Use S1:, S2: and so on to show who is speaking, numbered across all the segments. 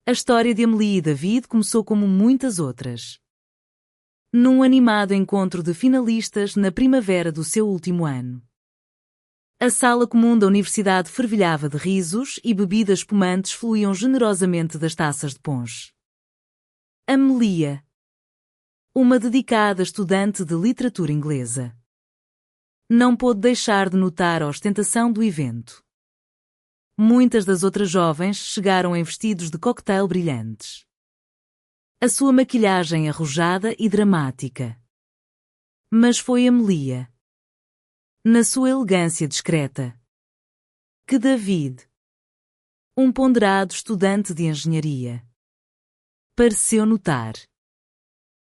S1: A história de Amélie e David começou como muitas outras. Num animado encontro de finalistas na primavera do seu último ano. A sala comum da universidade fervilhava de risos e bebidas espumantes fluíam generosamente das taças de ponche. Amélie, uma dedicada estudante de literatura inglesa, não pôde deixar de notar a ostentação do evento. Muitas das outras jovens chegaram em vestidos de cocktail brilhantes. A sua maquilhagem arrojada e dramática. Mas foi Amélie, na sua elegância discreta, que David, um ponderado estudante de engenharia, pareceu notar.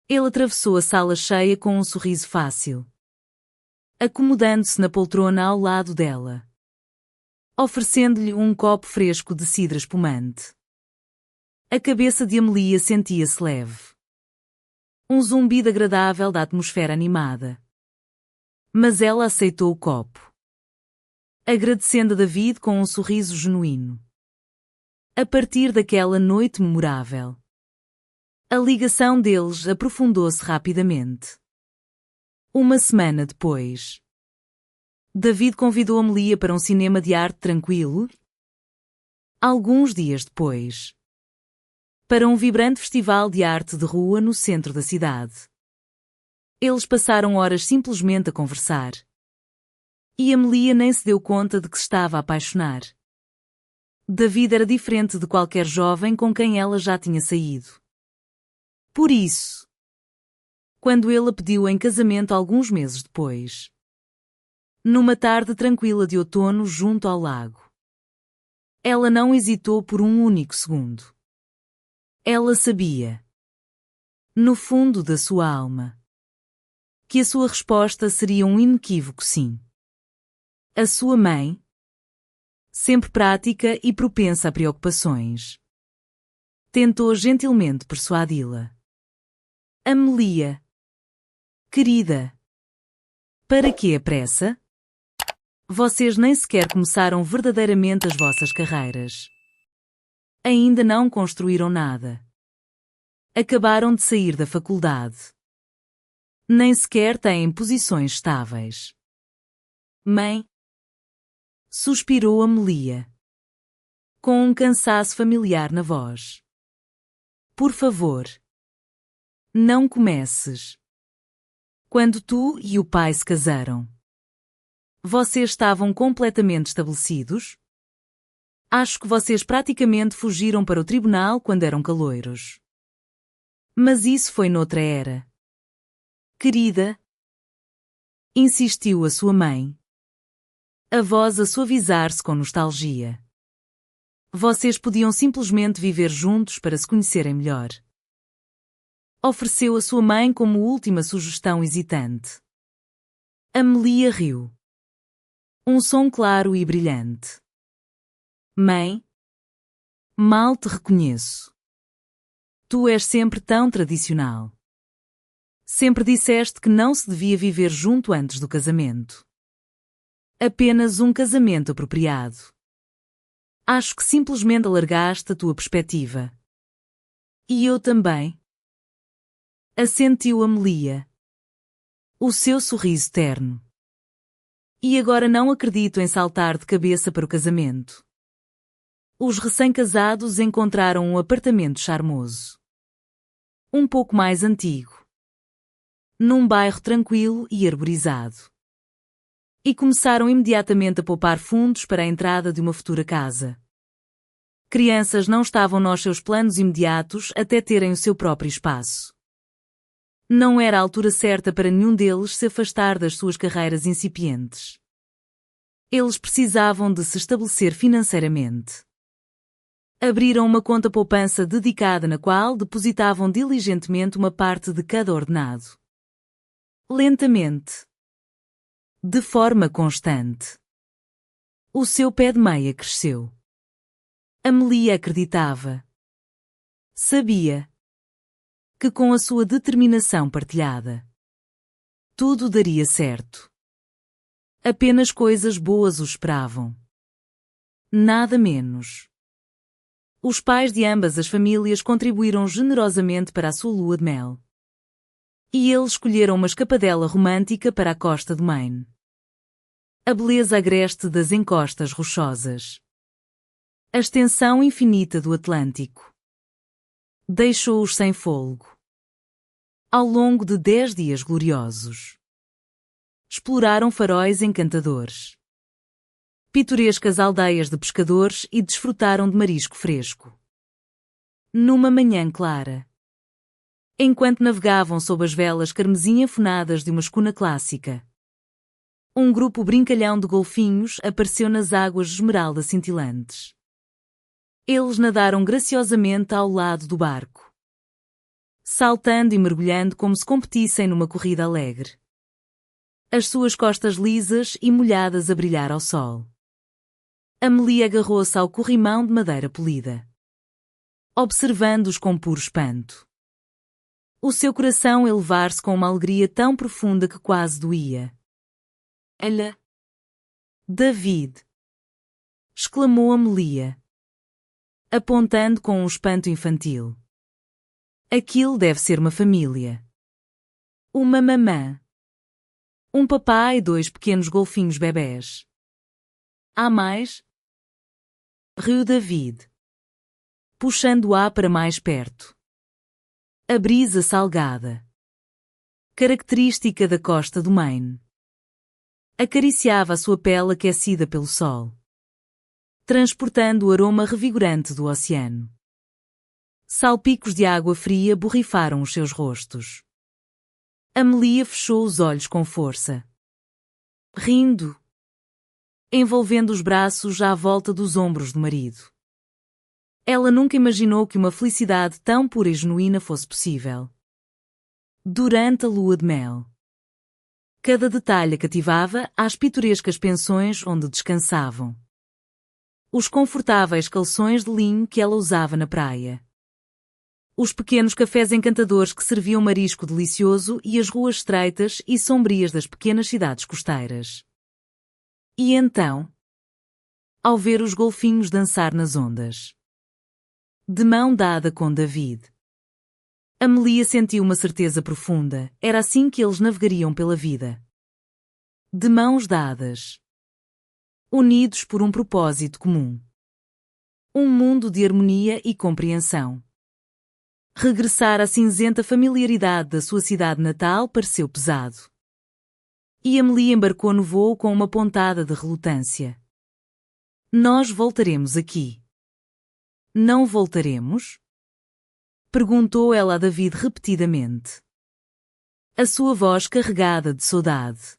S1: Ele atravessou a sala cheia com um sorriso fácil, acomodando-se na poltrona ao lado dela, oferecendo-lhe um copo fresco de cidra espumante. A cabeça de Amélie sentia-se leve. Um zumbido agradável da atmosfera animada. Mas ela aceitou o copo, agradecendo a David com um sorriso genuíno. A partir daquela noite memorável, a ligação deles aprofundou-se rapidamente. Uma semana depois, David convidou Amélie para um cinema de arte tranquilo. Alguns dias depois, para um vibrante festival de arte de rua no centro da cidade. Eles passaram horas simplesmente a conversar. E Amélie nem se deu conta de que se estava a apaixonar. David era diferente de qualquer jovem com quem ela já tinha saído. Por isso, quando ele a pediu em casamento alguns meses depois, numa tarde tranquila de outono junto ao lago, ela não hesitou por um único segundo. Ela sabia, no fundo da sua alma, que a sua resposta seria um inequívoco sim. A sua mãe, sempre prática e propensa a preocupações, tentou gentilmente persuadi-la. Amélie, querida, para que a pressa? Vocês nem sequer começaram verdadeiramente as vossas carreiras. Ainda não construíram nada. Acabaram de sair da faculdade. Nem sequer têm posições estáveis. Mãe, suspirou Amélie, com um cansaço familiar na voz. Por favor, não comeces. Quando tu e o pai se casaram, vocês estavam completamente estabelecidos? Acho que vocês praticamente fugiram para o tribunal quando eram caloiros. Mas isso foi noutra era. Querida, insistiu a sua mãe, a voz a suavizar-se com nostalgia. Vocês podiam simplesmente viver juntos para se conhecerem melhor. Ofereceu a sua mãe como última sugestão hesitante. Amélie riu. Um som claro e brilhante. Mãe, mal te reconheço. Tu és sempre tão tradicional. Sempre disseste que não se devia viver junto antes do casamento. Apenas um casamento apropriado. Acho que simplesmente alargaste a tua perspectiva. E eu também. Assentiu Amélie. O seu sorriso terno. E agora não acredito em saltar de cabeça para o casamento. Os recém-casados encontraram um apartamento charmoso. Um pouco mais antigo. Num bairro tranquilo e arborizado. E começaram imediatamente a poupar fundos para a entrada de uma futura casa. Crianças não estavam nos seus planos imediatos até terem o seu próprio espaço. Não era a altura certa para nenhum deles se afastar das suas carreiras incipientes. Eles precisavam de se estabelecer financeiramente. Abriram uma conta poupança dedicada na qual depositavam diligentemente uma parte de cada ordenado. Lentamente. De forma constante. O seu pé de meia cresceu. Amélie acreditava. Sabia que com a sua determinação partilhada, tudo daria certo. Apenas coisas boas o esperavam. Nada menos. Os pais de ambas as famílias contribuíram generosamente para a sua lua de mel. E eles escolheram uma escapadela romântica para a costa do Maine. A beleza agreste das encostas rochosas. A extensão infinita do Atlântico. Deixou-os sem fôlego. Ao longo de 10 dias gloriosos. Exploraram faróis encantadores. Pitorescas aldeias de pescadores e desfrutaram de marisco fresco. Numa manhã clara. Enquanto navegavam sob as velas carmesim afonadas de uma escuna clássica. Um grupo brincalhão de golfinhos apareceu nas águas de esmeralda cintilantes. Eles nadaram graciosamente ao lado do barco. Saltando e mergulhando como se competissem numa corrida alegre. As suas costas lisas e molhadas a brilhar ao sol. Amélie agarrou-se ao corrimão de madeira polida. Observando-os com puro espanto. O seu coração elevar-se com uma alegria tão profunda que quase doía. Ela. David! Exclamou Amélie, apontando com um espanto infantil. Aquilo deve ser uma família. Uma mamã. Um papá e 2 pequenos golfinhos bebés. Há mais? Riu David, puxando-a para mais perto. A brisa salgada, característica da costa do Maine, acariciava a sua pele aquecida pelo sol, transportando o aroma revigorante do oceano. Salpicos de água fria borrifaram os seus rostos. Amélie fechou os olhos com força. Rindo. Envolvendo os braços à volta dos ombros do marido. Ela nunca imaginou que uma felicidade tão pura e genuína fosse possível. Durante a lua de mel. Cada detalhe a cativava às pitorescas pensões onde descansavam. Os confortáveis calções de linho que ela usava na praia. Os pequenos cafés encantadores que serviam marisco delicioso e as ruas estreitas e sombrias das pequenas cidades costeiras. E então, ao ver os golfinhos dançar nas ondas, de mão dada com David, Amélie sentiu uma certeza profunda, era assim que eles navegariam pela vida. De mãos dadas, unidos por um propósito comum. Um mundo de harmonia e compreensão. Regressar à cinzenta familiaridade da sua cidade natal pareceu pesado. E Amélie embarcou no voo com uma pontada de relutância. Nós voltaremos aqui. Não voltaremos? Perguntou ela a David repetidamente. A sua voz carregada de saudade.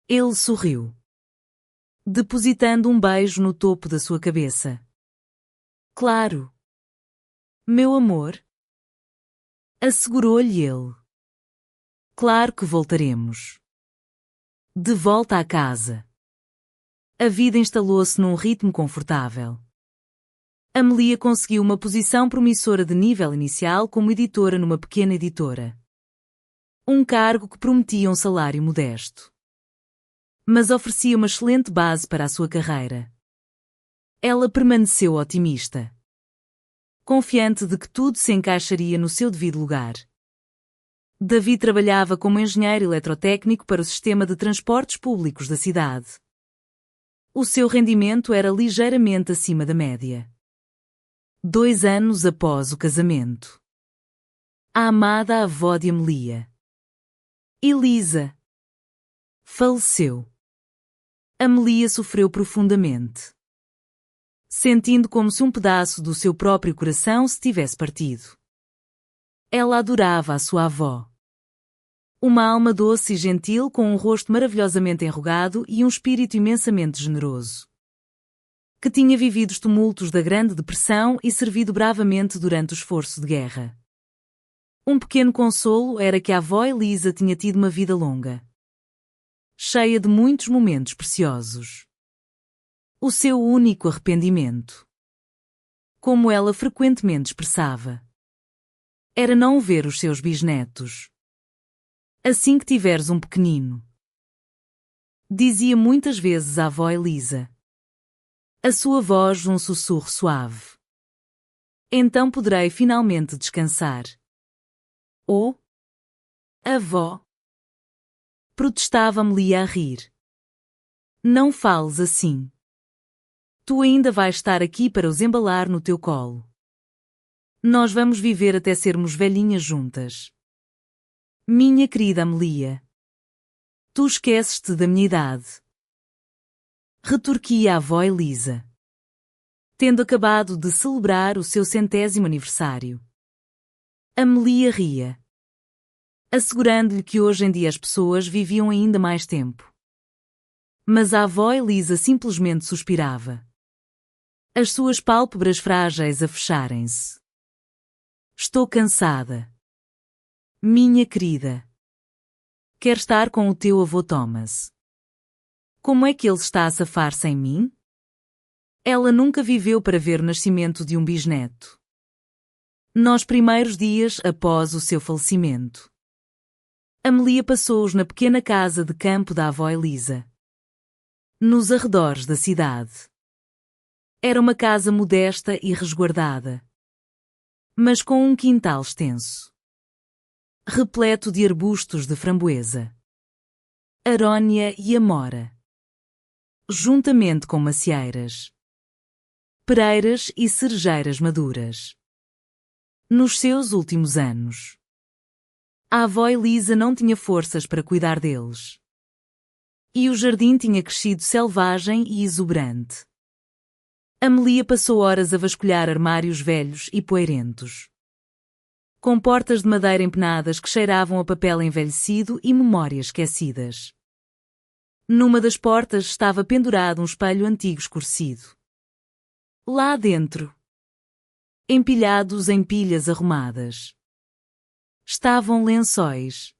S1: Ele sorriu, depositando um beijo no topo da sua cabeça. Claro. Meu amor. Assegurou-lhe ele. Claro que voltaremos. De volta à casa. A vida instalou-se num ritmo confortável. Amélie conseguiu uma posição promissora de nível inicial como editora numa pequena editora. Um cargo que prometia um salário modesto. Mas oferecia uma excelente base para a sua carreira. Ela permaneceu otimista. Confiante de que tudo se encaixaria no seu devido lugar. David trabalhava como engenheiro eletrotécnico para o sistema de transportes públicos da cidade. O seu rendimento era ligeiramente acima da média. 2 anos após o casamento. A amada avó de Amélie, Elisa, faleceu. Amélie sofreu profundamente, sentindo como se um pedaço do seu próprio coração se tivesse partido. Ela adorava a sua avó. Uma alma doce e gentil com um rosto maravilhosamente enrugado e um espírito imensamente generoso. Que tinha vivido os tumultos da Grande Depressão e servido bravamente durante o esforço de guerra. Um pequeno consolo era que a avó Elisa tinha tido uma vida longa. Cheia de muitos momentos preciosos. O seu único arrependimento, como ela frequentemente expressava, era não ver os seus bisnetos. Assim que tiveres um pequenino, dizia muitas vezes a avó Elisa. A sua voz um sussurro suave. Então poderei finalmente descansar. Oh, avó! Protestava Amelia a rir. Não fales assim. Tu ainda vais estar aqui para os embalar no teu colo. Nós vamos viver até sermos velhinhas juntas. Minha querida Amelia. Tu esqueces-te da minha idade. Retorquia a avó Elisa, tendo acabado de celebrar o seu 100º aniversário. Amelia ria, assegurando-lhe que hoje em dia as pessoas viviam ainda mais tempo. Mas a avó Elisa simplesmente suspirava, as suas pálpebras frágeis a fecharem-se. Estou cansada. Minha querida. Quer estar com o teu avô Thomas. Como é que ele está a safar sem mim? Ela nunca viveu para ver o nascimento de um bisneto. Nos primeiros dias após o seu falecimento, Amelia passou-os na pequena casa de campo da avó Elisa, nos arredores da cidade. Era uma casa modesta e resguardada, mas com um quintal extenso, repleto de arbustos de framboesa, arónia e amora, juntamente com macieiras, pereiras e cerejeiras maduras. Nos seus últimos anos, a avó Elisa não tinha forças para cuidar deles. E o jardim tinha crescido selvagem e exuberante. Amelia passou horas a vasculhar armários velhos e poeirentos, com portas de madeira empenadas que cheiravam a papel envelhecido e memórias esquecidas. Numa das portas estava pendurado um espelho antigo escurecido. Lá dentro, empilhados em pilhas arrumadas, estavam lençóis.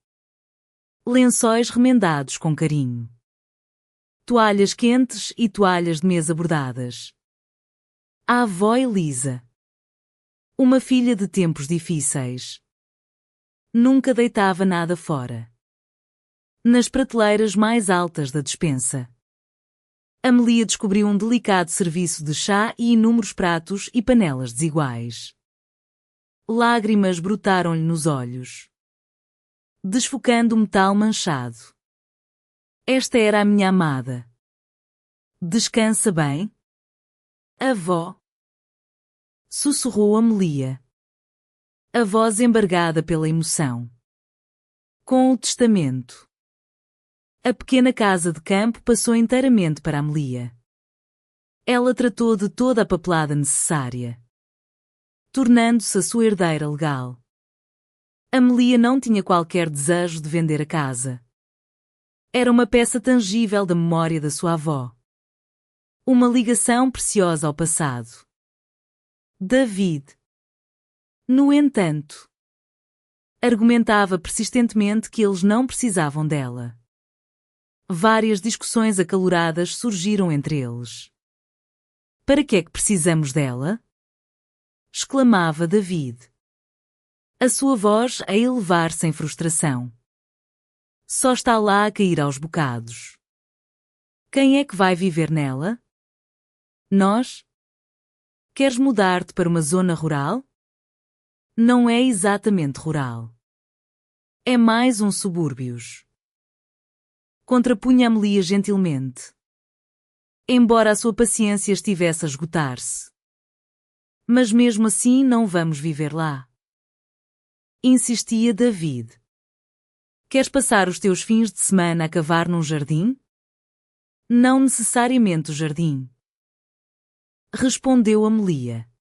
S1: Lençóis remendados com carinho. Toalhas quentes e toalhas de mesa bordadas. A avó Elisa, uma filha de tempos difíceis, nunca deitava nada fora. Nas prateleiras mais altas da despensa, Amelia descobriu um delicado serviço de chá e inúmeros pratos e panelas desiguais. Lágrimas brotaram-lhe nos olhos, desfocando o metal manchado. Esta era a minha amada. Descansa bem? Avó? Sussurrou Amelia, a voz embargada pela emoção. Com o testamento, a pequena casa de campo passou inteiramente para Amelia. Ela tratou de toda a papelada necessária, tornando-se a sua herdeira legal. Amelia não tinha qualquer desejo de vender a casa. Era uma peça tangível da memória da sua avó. Uma ligação preciosa ao passado. David, no entanto, argumentava persistentemente que eles não precisavam dela. Várias discussões acaloradas surgiram entre eles. Para que é que precisamos dela? Exclamava David, a sua voz a elevar-se em frustração. Só está lá a cair aos bocados. Quem é que vai viver nela? Nós? Queres mudar-te para uma zona rural? Não é exatamente rural. É mais um subúrbios. Contrapunha Amelia gentilmente, embora a sua paciência estivesse a esgotar-se. Mas mesmo assim não vamos viver lá. Insistia David. Queres passar os teus fins de semana a cavar num jardim? Não necessariamente o jardim. Respondeu Amelia,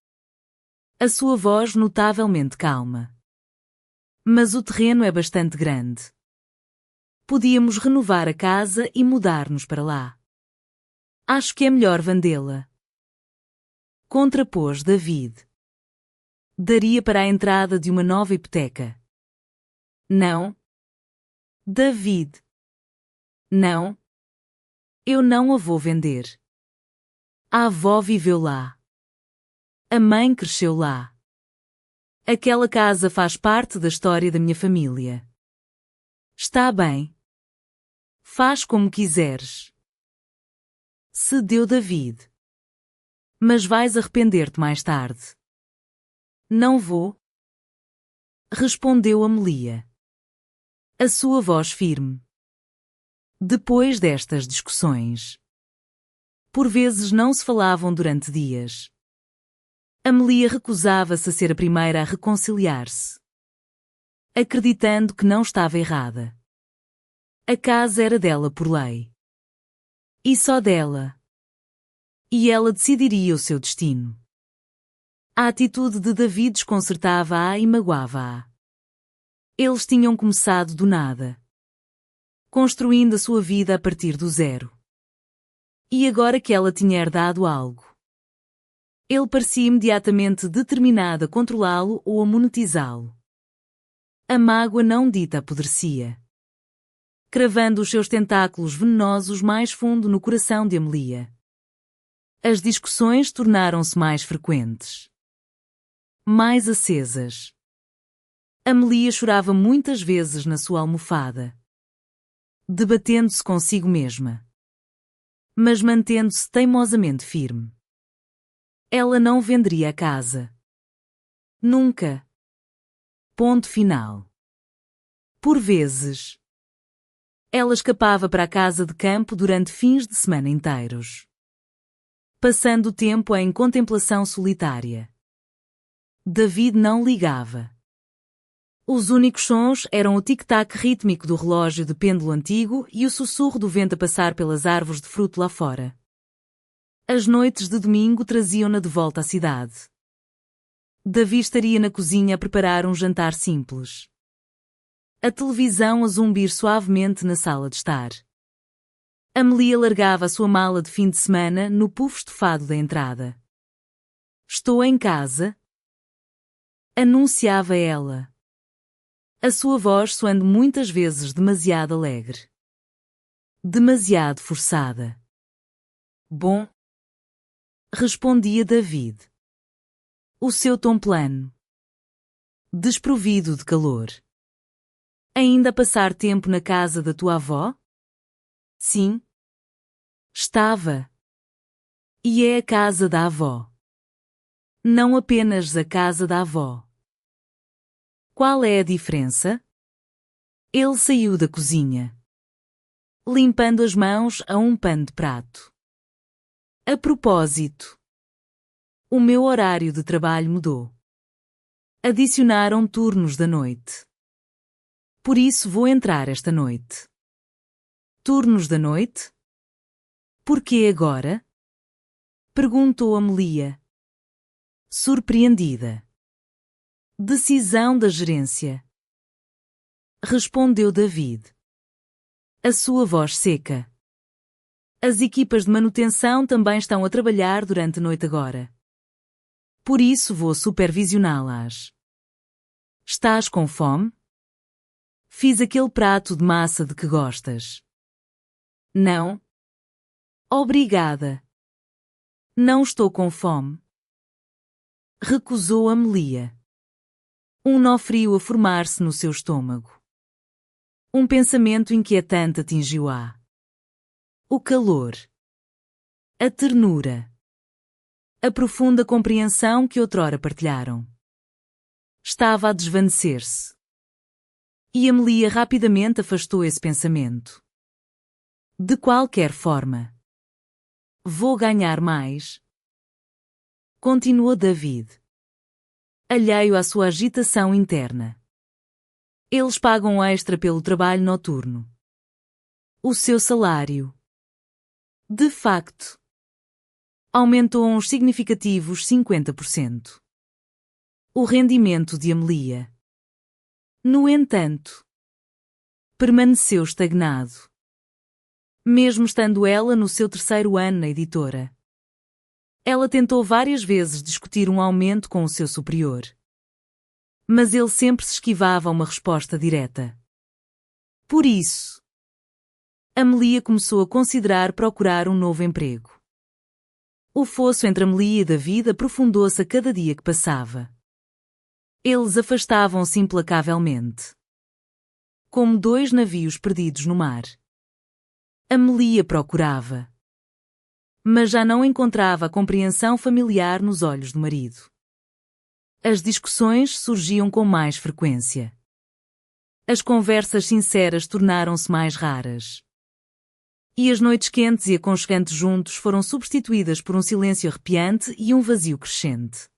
S1: a sua voz notavelmente calma. Mas o terreno é bastante grande. Podíamos renovar a casa e mudar-nos para lá. Acho que é melhor vendê-la. Contrapôs David. Daria para a entrada de uma nova hipoteca. Não. David. Não. Eu não a vou vender. A avó viveu lá. A mãe cresceu lá. Aquela casa faz parte da história da minha família. Está bem. Faz como quiseres. Cedeu David. Mas vais arrepender-te mais tarde. Não vou, respondeu Amelia. A sua voz firme. Depois destas discussões, por vezes não se falavam durante dias. Amelia recusava-se a ser a primeira a reconciliar-se, acreditando que não estava errada. A casa era dela por lei. E só dela. E ela decidiria o seu destino. A atitude de David desconcertava-a e magoava-a. Eles tinham começado do nada, construindo a sua vida a partir do zero. E agora que ela tinha herdado algo, ele parecia imediatamente determinado a controlá-lo ou a monetizá-lo. A mágoa não dita apodrecia, cravando os seus tentáculos venenosos mais fundo no coração de Amelia. As discussões tornaram-se mais frequentes, mais acesas. Amelia chorava muitas vezes na sua almofada, debatendo-se consigo mesma, mas mantendo-se teimosamente firme. Ela não venderia a casa. Nunca. Ponto final. Por vezes, ela escapava para a casa de campo durante fins de semana inteiros, passando o tempo em contemplação solitária. David não ligava. Os únicos sons eram o tic-tac rítmico do relógio de pêndulo antigo e o sussurro do vento a passar pelas árvores de fruto lá fora. As noites de domingo traziam-na de volta à cidade. Davi estaria na cozinha a preparar um jantar simples, a televisão a zumbir suavemente na sala de estar. Amelia largava a sua mala de fim de semana no puff estofado da entrada. Estou em casa, anunciava ela, a sua voz soando muitas vezes demasiado alegre, demasiado forçada. Bom, respondia David. O seu tom plano, desprovido de calor. Ainda a passar tempo na casa da tua avó? Sim. Estava. E é a casa da avó. Não apenas a casa da avó. Qual é a diferença? Ele saiu da cozinha, limpando as mãos a um pano de prato. A propósito, o meu horário de trabalho mudou. Adicionaram turnos da noite. Por isso vou entrar esta noite. Turnos da noite? Por que agora? Perguntou Amelia, surpreendida. Decisão da gerência, respondeu David, a sua voz seca. As equipas de manutenção também estão a trabalhar durante a noite agora. Por isso vou supervisioná-las. Estás com fome? Fiz aquele prato de massa de que gostas. Não? Obrigada. Não estou com fome. Recusou Amelia. Um nó frio a formar-se no seu estômago. Um pensamento inquietante atingiu-a. O calor. A ternura. A profunda compreensão que outrora partilharam. Estava a desvanecer-se. E Amelia rapidamente afastou esse pensamento. De qualquer forma. Vou ganhar mais. Continuou David, alheio à sua agitação interna. Eles pagam extra pelo trabalho noturno. O seu salário, de facto, aumentou uns significativos 50%. O rendimento de Amelia, no entanto, permaneceu estagnado. Mesmo estando ela no seu terceiro ano na editora. Ela tentou várias vezes discutir um aumento com o seu superior. Mas ele sempre se esquivava a uma resposta direta. Por isso, Amelia começou a considerar procurar um novo emprego. O fosso entre Amelia e David aprofundou-se a cada dia que passava. Eles afastavam-se implacavelmente, como dois navios perdidos no mar. Amelia procurava, mas já não encontrava a compreensão familiar nos olhos do marido. As discussões surgiam com mais frequência. As conversas sinceras tornaram-se mais raras. E as noites quentes e aconchegantes juntos foram substituídas por um silêncio arrepiante e um vazio crescente.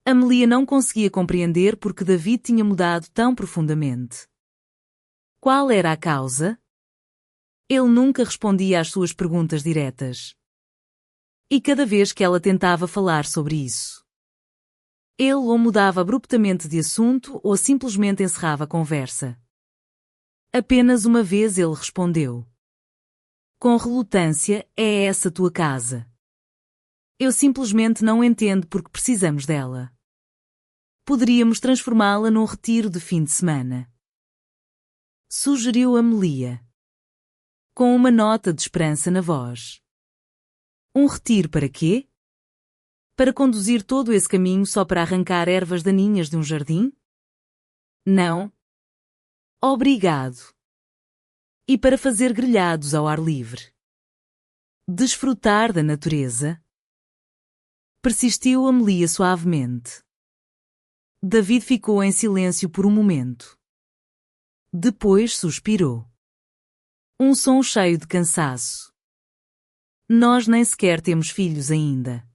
S1: Amelia não conseguia compreender por que David tinha mudado tão profundamente. Qual era a causa? Ele nunca respondia às suas perguntas diretas. E cada vez que ela tentava falar sobre isso, ele ou mudava abruptamente de assunto ou simplesmente encerrava a conversa. Apenas uma vez ele respondeu. Com relutância, é essa tua casa. Eu simplesmente não entendo porque precisamos dela. Poderíamos transformá-la num retiro de fim de semana. Sugeriu Amelia, com uma nota de esperança na voz. Um retiro para quê? Para conduzir todo esse caminho só para arrancar ervas daninhas de um jardim? Não. Obrigado. E para fazer grelhados ao ar livre. Desfrutar da natureza? Persistiu Amelia suavemente. David ficou em silêncio por um momento. Depois suspirou. Um som cheio de cansaço. Nós nem sequer temos filhos ainda.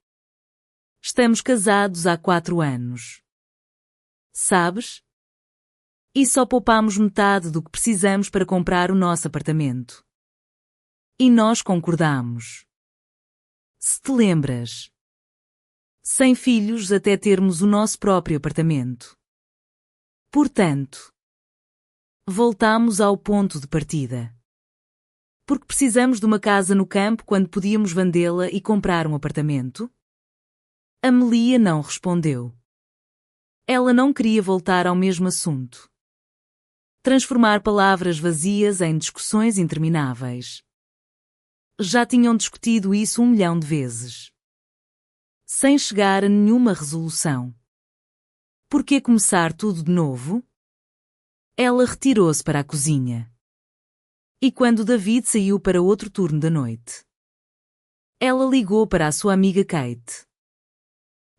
S1: Estamos casados há 4 anos. Sabes? E só poupamos metade do que precisamos para comprar o nosso apartamento. E nós concordamos. Se te lembras. Sem filhos até termos o nosso próprio apartamento. Portanto, voltamos ao ponto de partida. Porque precisamos de uma casa no campo quando podíamos vendê-la e comprar um apartamento? Amelia não respondeu. Ela não queria voltar ao mesmo assunto. Transformar palavras vazias em discussões intermináveis. Já tinham discutido isso 1 milhão de vezes. Sem chegar a nenhuma resolução. Por que começar tudo de novo? Ela retirou-se para a cozinha. E quando David saiu para outro turno da noite, ela ligou para a sua amiga Kate.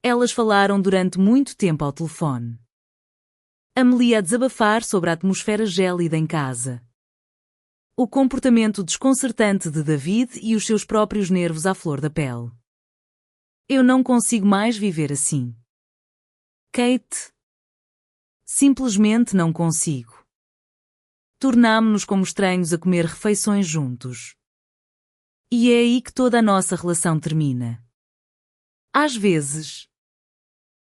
S1: Elas falaram durante muito tempo ao telefone. Amelia a desabafar sobre a atmosfera gélida em casa. O comportamento desconcertante de David e os seus próprios nervos à flor da pele. Eu não consigo mais viver assim. Kate. Simplesmente não consigo. Tornámo-nos como estranhos a comer refeições juntos. E é aí que toda a nossa relação termina. Às vezes,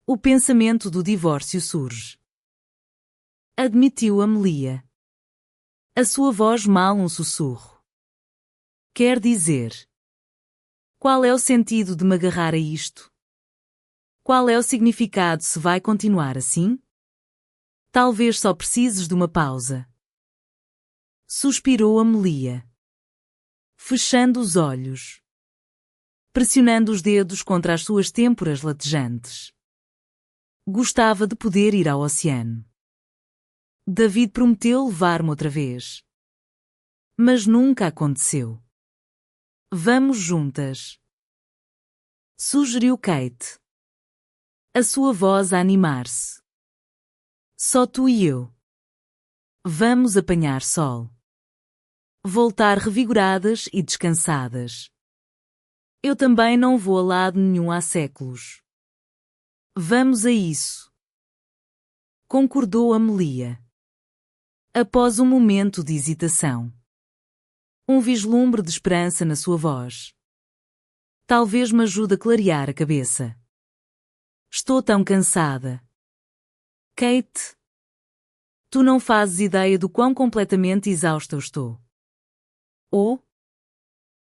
S1: o pensamento do divórcio surge. Admitiu Amelia. A sua voz mal um sussurro. Quer dizer, qual é o sentido de me agarrar a isto? Qual é o significado se vai continuar assim? Talvez só precises de uma pausa. Suspirou Amelia. Fechando os olhos. Pressionando os dedos contra as suas têmporas latejantes. Gostava de poder ir ao oceano. David prometeu levar-me outra vez. Mas nunca aconteceu. Vamos juntas. Sugeriu Kate. A sua voz a animar-se. Só tu e eu. Vamos apanhar sol. Voltar revigoradas e descansadas. Eu também não vou a lado nenhum há séculos. Vamos a isso. Concordou Amelia. Após um momento de hesitação. Um vislumbre de esperança na sua voz. Talvez me ajude a clarear a cabeça. Estou tão cansada. Kate. Tu não fazes ideia do quão completamente exausta eu estou. Ou?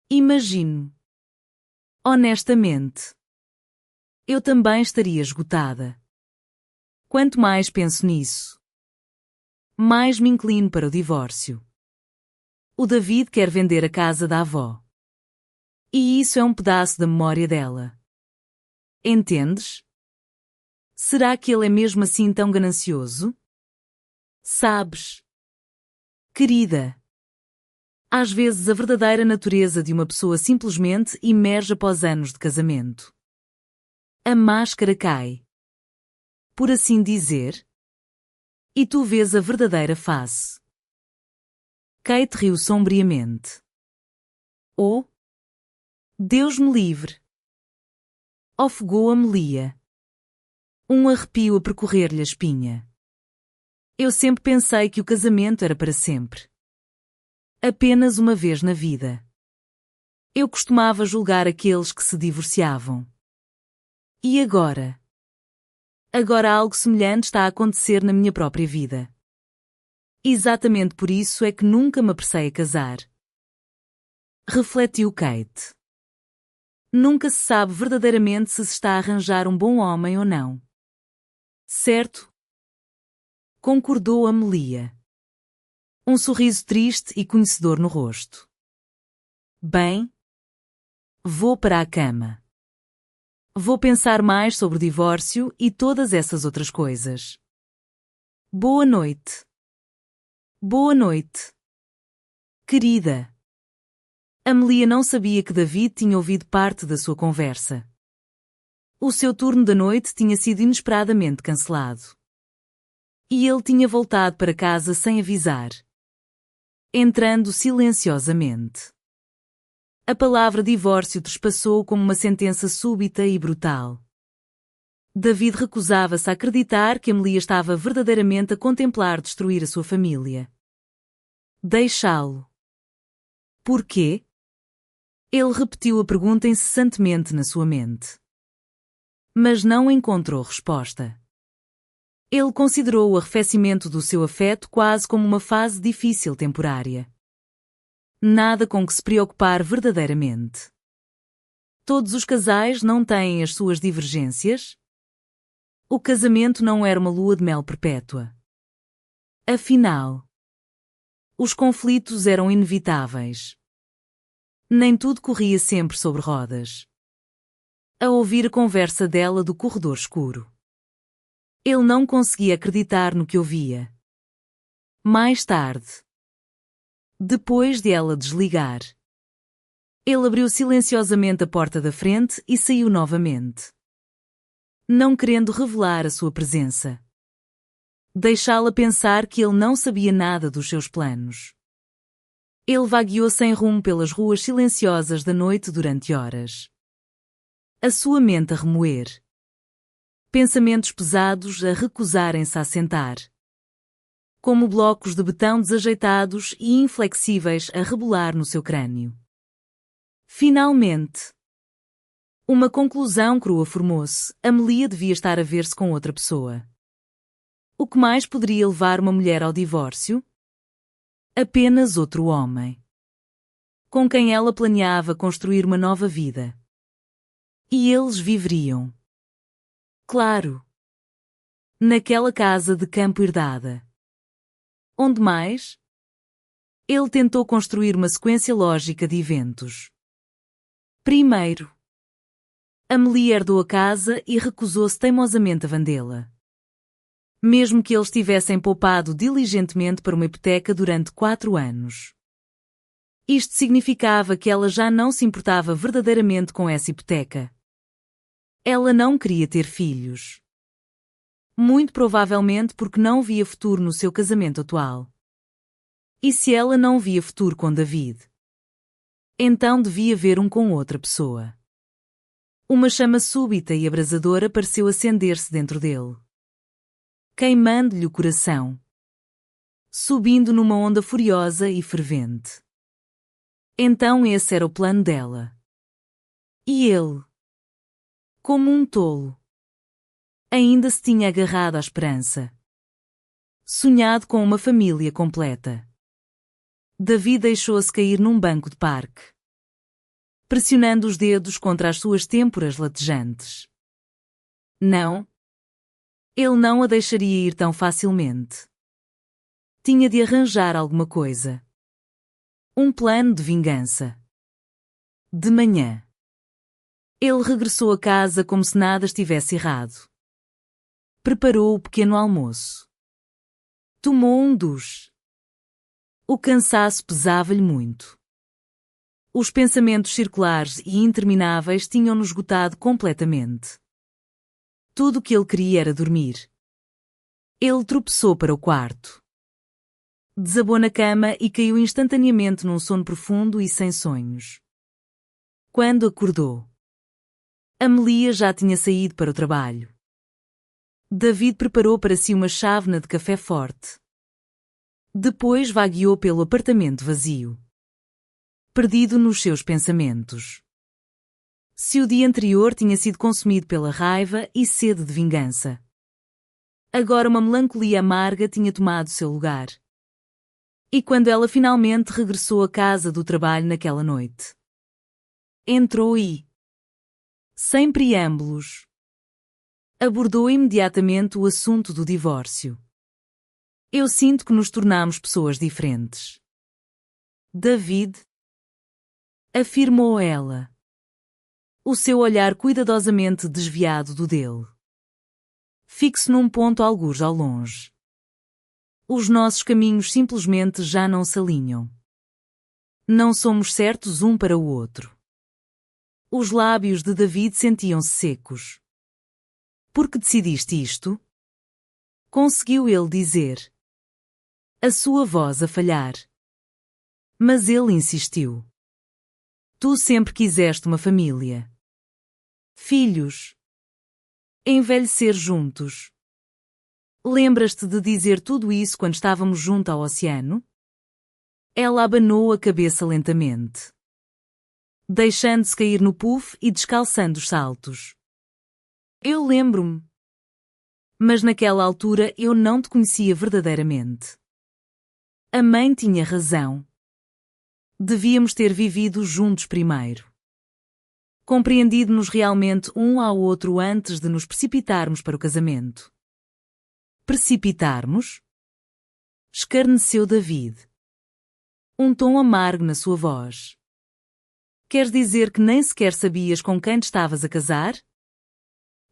S1: Imagino. Honestamente. Eu também estaria esgotada. Quanto mais penso nisso, mais me inclino para o divórcio. O David quer vender a casa da avó. E isso é um pedaço da memória dela. Entendes? Será que ele é mesmo assim tão ganancioso? Sabes? Querida. Às vezes a verdadeira natureza de uma pessoa simplesmente emerge após anos de casamento. A máscara cai. por assim dizer? E tu vês a verdadeira face. Kate riu sombriamente. Oh! Deus me livre! Ofegou Amelia. Um arrepio a percorrer-lhe a espinha. Eu sempre pensei que o casamento era para sempre. Apenas uma vez na vida. Eu costumava julgar aqueles que se divorciavam. E agora? Agora algo semelhante está a acontecer na minha própria vida. Exatamente por isso é que nunca me apressei a casar. Refletiu Kate. Nunca se sabe verdadeiramente se está a arranjar um bom homem ou não. Certo? Concordou Amelia. Um sorriso triste e conhecedor no rosto. Bem, vou para a cama. Vou pensar mais sobre o divórcio e todas essas outras coisas. Boa noite. Boa noite. Querida. Amelia não sabia que David tinha ouvido parte da sua conversa. O seu turno da noite tinha sido inesperadamente cancelado. E ele tinha voltado para casa sem avisar. Entrando silenciosamente. A palavra divórcio trespassou como uma sentença súbita e brutal. David recusava-se a acreditar que Amelia estava verdadeiramente a contemplar destruir a sua família. Deixá-lo. Por quê? Ele repetiu a pergunta incessantemente na sua mente. Mas não encontrou resposta. Ele considerou o arrefecimento do seu afeto quase como uma fase difícil temporária. Nada com que se preocupar verdadeiramente. Todos os casais não têm as suas divergências? O casamento não era uma lua de mel perpétua. Afinal, os conflitos eram inevitáveis. Nem tudo corria sempre sobre rodas. A ouvir a conversa dela do corredor escuro. Ele não conseguia acreditar no que ouvia. Mais tarde, depois de ela desligar, ele abriu silenciosamente a porta da frente e saiu novamente. Não querendo revelar a sua presença. Deixá-la pensar que ele não sabia nada dos seus planos. Ele vagueou sem rumo pelas ruas silenciosas da noite durante horas. A sua mente a remoer. Pensamentos pesados a recusarem-se a assentar. Como blocos de betão desajeitados e inflexíveis a rebolar no seu crânio. Finalmente, uma conclusão crua formou-se: Amelia devia estar a ver-se com outra pessoa. O que mais poderia levar uma mulher ao divórcio? Apenas outro homem. Com quem ela planeava construir uma nova vida. E eles viveriam. Claro. Naquela casa de campo herdada. Onde mais? Ele tentou construir uma sequência lógica de eventos. Primeiro, Amelia herdou a casa e recusou-se teimosamente a vendê-la. Mesmo que eles tivessem poupado diligentemente para uma hipoteca durante 4 anos. Isto significava que ela já não se importava verdadeiramente com essa hipoteca. Ela não queria ter filhos. Muito provavelmente porque não via futuro no seu casamento atual. E se ela não via futuro com David? Então devia ver um com outra pessoa. Uma chama súbita e abrasadora pareceu acender-se dentro dele. Queimando-lhe o coração. Subindo numa onda furiosa e fervente. Então esse era o plano dela. E ele, como um tolo, ainda se tinha agarrado à esperança. Sonhado com uma família completa. David deixou-se cair num banco de parque. Pressionando os dedos contra as suas têmporas latejantes. Não. Ele não a deixaria ir tão facilmente. Tinha de arranjar alguma coisa. Um plano de vingança. De manhã. Ele regressou a casa como se nada estivesse errado. Preparou o pequeno almoço. Tomou um duche. O cansaço pesava-lhe muito. Os pensamentos circulares e intermináveis tinham-no esgotado completamente. Tudo o que ele queria era dormir. Ele tropeçou para o quarto. Desabou na cama e caiu instantaneamente num sono profundo e sem sonhos. Quando acordou, Amelia já tinha saído para o trabalho. David preparou para si uma chávena de café forte. Depois vagueou pelo apartamento vazio, perdido nos seus pensamentos. Se o dia anterior tinha sido consumido pela raiva e sede de vingança, agora uma melancolia amarga tinha tomado seu lugar. E quando ela finalmente regressou à casa do trabalho naquela noite, entrou e, sem preâmbulos, abordou imediatamente o assunto do divórcio. Eu sinto que nos tornamos pessoas diferentes, David, afirmou ela, o seu olhar cuidadosamente desviado do dele, fixo num ponto algures ao longe. Os nossos caminhos simplesmente já não se alinham. Não somos certos um para o outro. Os lábios de David sentiam-se secos. Por que decidiste isto? Conseguiu ele dizer. A sua voz a falhar. Mas ele insistiu. Tu sempre quiseste uma família. Filhos. Envelhecer juntos. Lembras-te de dizer tudo isso quando estávamos junto ao oceano? Ela abanou a cabeça lentamente, deixando-se cair no puff e descalçando os saltos. Eu lembro-me. Mas naquela altura eu não te conhecia verdadeiramente. A mãe tinha razão. Devíamos ter vivido juntos primeiro. Compreendido-nos realmente um ao outro antes de nos precipitarmos para o casamento. Precipitarmos? Escarneceu David. Um tom amargo na sua voz. Queres dizer que nem sequer sabias com quem te estavas a casar?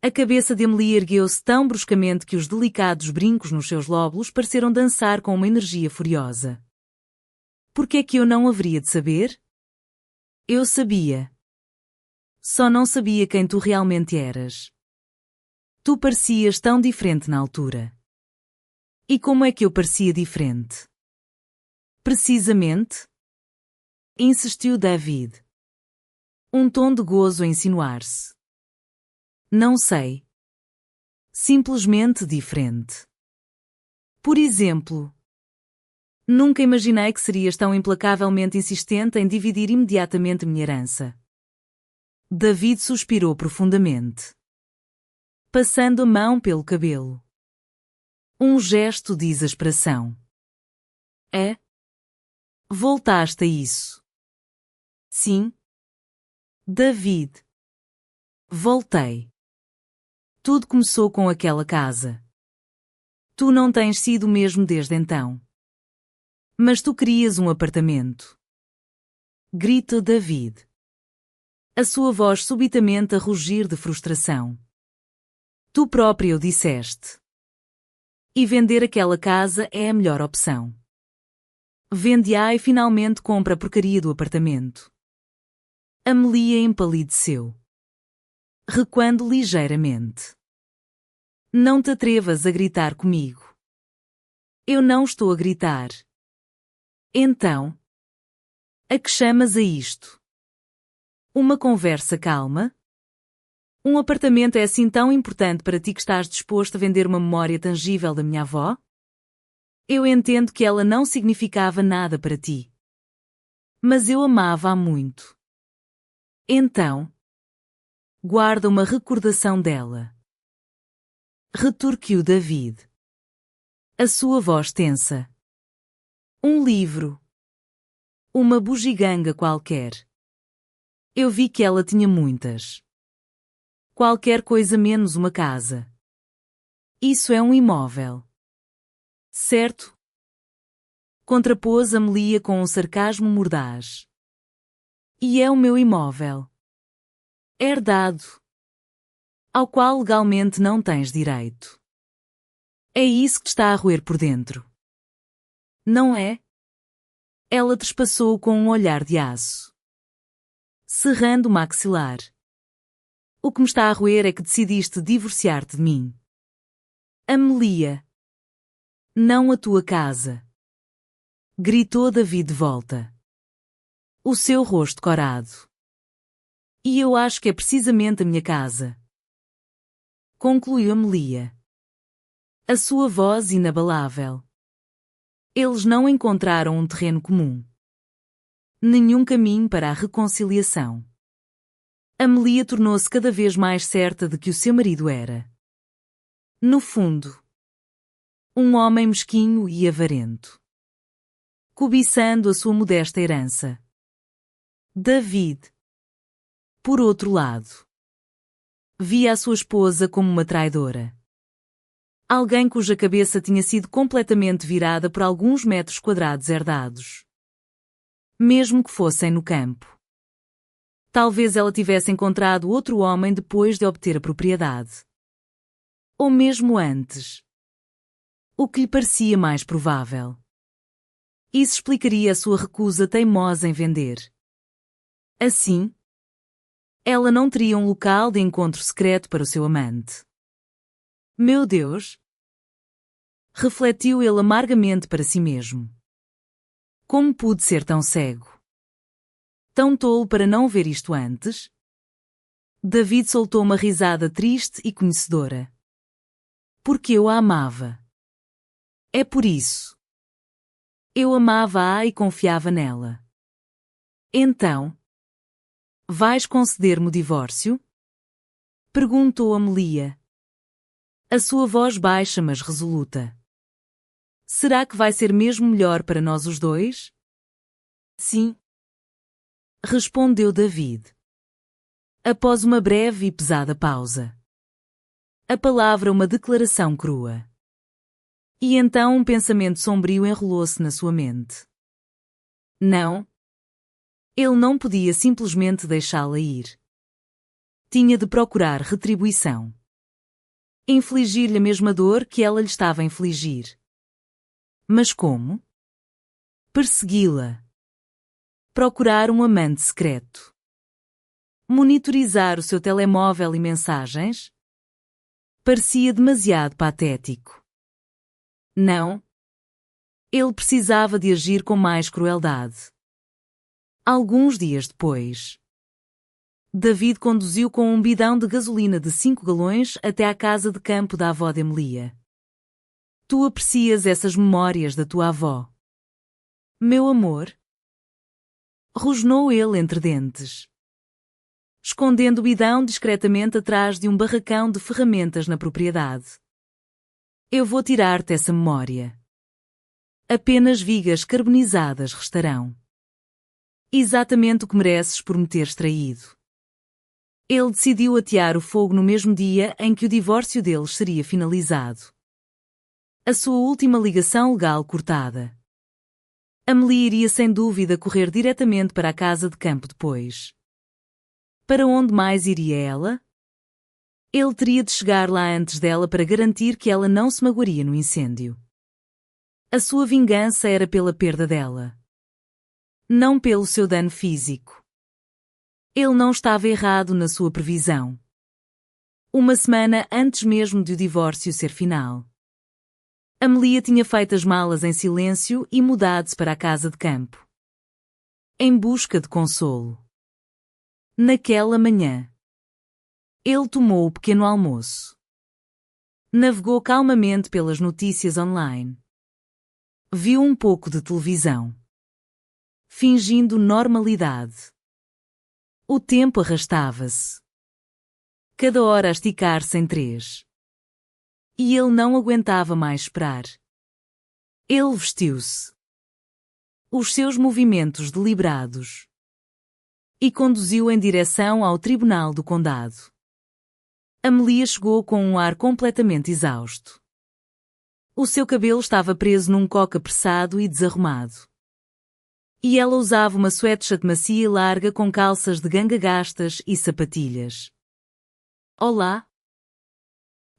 S1: A cabeça de Emily ergueu-se tão bruscamente que os delicados brincos nos seus lóbulos pareceram dançar com uma energia furiosa. Por que é que eu não haveria de saber? Eu sabia. Só não sabia quem tu realmente eras. Tu parecias tão diferente na altura. E como é que eu parecia diferente? Precisamente? Insistiu David. Um tom de gozo a insinuar-se. Não sei. Simplesmente diferente. Por exemplo, nunca imaginei que serias tão implacavelmente insistente em dividir imediatamente minha herança. David suspirou profundamente, passando a mão pelo cabelo. Um gesto de exasperação. É? Voltaste a isso? Sim. David. Voltei. Tudo começou com aquela casa. Tu não tens sido o mesmo desde então. Mas tu querias um apartamento. Gritou David. A sua voz subitamente a rugir de frustração. Tu próprio o disseste. E vender aquela casa é a melhor opção. Vende-a e finalmente compra a porcaria do apartamento. Amelia empalideceu, recuando ligeiramente. Não te atrevas a gritar comigo. Eu não estou a gritar. Então, a que chamas a isto? Uma conversa calma? Um apartamento é assim tão importante para ti que estás disposto a vender uma memória tangível da minha avó? Eu entendo que ela não significava nada para ti. Mas eu amava-a muito. Então, guarda uma recordação dela. Retorquiu David. A sua voz tensa. Um livro. Uma bugiganga qualquer. Eu vi que ela tinha muitas. Qualquer coisa menos uma casa. Isso é um imóvel. Certo? Contrapôs Amelia com um sarcasmo mordaz. E é o meu imóvel. Herdado. Ao qual legalmente não tens direito. É isso que te está a roer por dentro. Não é? Ela trespassou com um olhar de aço, cerrando o maxilar. O que me está a roer é que decidiste divorciar-te de mim. Amelia. Não a tua casa. Gritou David de volta. O seu rosto corado. E eu acho que é precisamente a minha casa. Concluiu Amelia. A sua voz inabalável. Eles não encontraram um terreno comum. Nenhum caminho para a reconciliação. Amelia tornou-se cada vez mais certa de que o seu marido era, no fundo, um homem mesquinho e avarento, cobiçando a sua modesta herança. David, por outro lado, via a sua esposa como uma traidora. Alguém cuja cabeça tinha sido completamente virada por alguns metros quadrados herdados. Mesmo que fossem no campo. Talvez ela tivesse encontrado outro homem depois de obter a propriedade. Ou mesmo antes. O que lhe parecia mais provável. Isso explicaria a sua recusa teimosa em vender. Assim, ela não teria um local de encontro secreto para o seu amante. Meu Deus! Refletiu ele amargamente para si mesmo. Como pude ser tão cego? Tão tolo para não ver isto antes? David soltou uma risada triste e conhecedora. Porque eu a amava. É por isso. Eu amava-a e confiava nela. Então, vais conceder-me o divórcio? Perguntou Amelia. A sua voz baixa mas resoluta. Será que vai ser mesmo melhor para nós os dois? Sim. Respondeu David. Após uma breve e pesada pausa. A palavra uma declaração crua. E então um pensamento sombrio enrolou-se na sua mente. Não. Ele não podia simplesmente deixá-la ir. Tinha de procurar retribuição. Infligir-lhe a mesma dor que ela lhe estava a infligir. Mas como? Persegui-la. Procurar um amante secreto. Monitorizar o seu telemóvel e mensagens? Parecia demasiado patético. Não. Ele precisava de agir com mais crueldade. Alguns dias depois, David conduziu com um bidão de gasolina de 5 galões até à casa de campo da avó de Amelia. Tu aprecias essas memórias da tua avó? Meu amor? Rosnou ele entre dentes, escondendo o bidão discretamente atrás de um barracão de ferramentas na propriedade. Eu vou tirar-te essa memória. Apenas vigas carbonizadas restarão. Exatamente o que mereces por me teres traído. Ele decidiu atear o fogo no mesmo dia em que o divórcio deles seria finalizado. A sua última ligação legal cortada. Amelie iria sem dúvida correr diretamente para a casa de campo depois. Para onde mais iria ela? Ele teria de chegar lá antes dela para garantir que ela não se magoaria no incêndio. A sua vingança era pela perda dela. Não pelo seu dano físico. Ele não estava errado na sua previsão. Uma semana antes mesmo de o divórcio ser final. Amelia tinha feito as malas em silêncio e mudado-se para a casa de campo. Em busca de consolo. Naquela manhã, ele tomou o pequeno almoço. Navegou calmamente pelas notícias online. Viu um pouco de televisão. Fingindo normalidade. O tempo arrastava-se. Cada hora a esticar-se em 3. E ele não aguentava mais esperar. Ele vestiu-se. Os seus movimentos deliberados. E conduziu em direção ao tribunal do condado. Amelia chegou com um ar completamente exausto. O seu cabelo estava preso num coque apressado e desarrumado. E ela usava uma sweatshirt macia e larga com calças de ganga gastas e sapatilhas. Olá,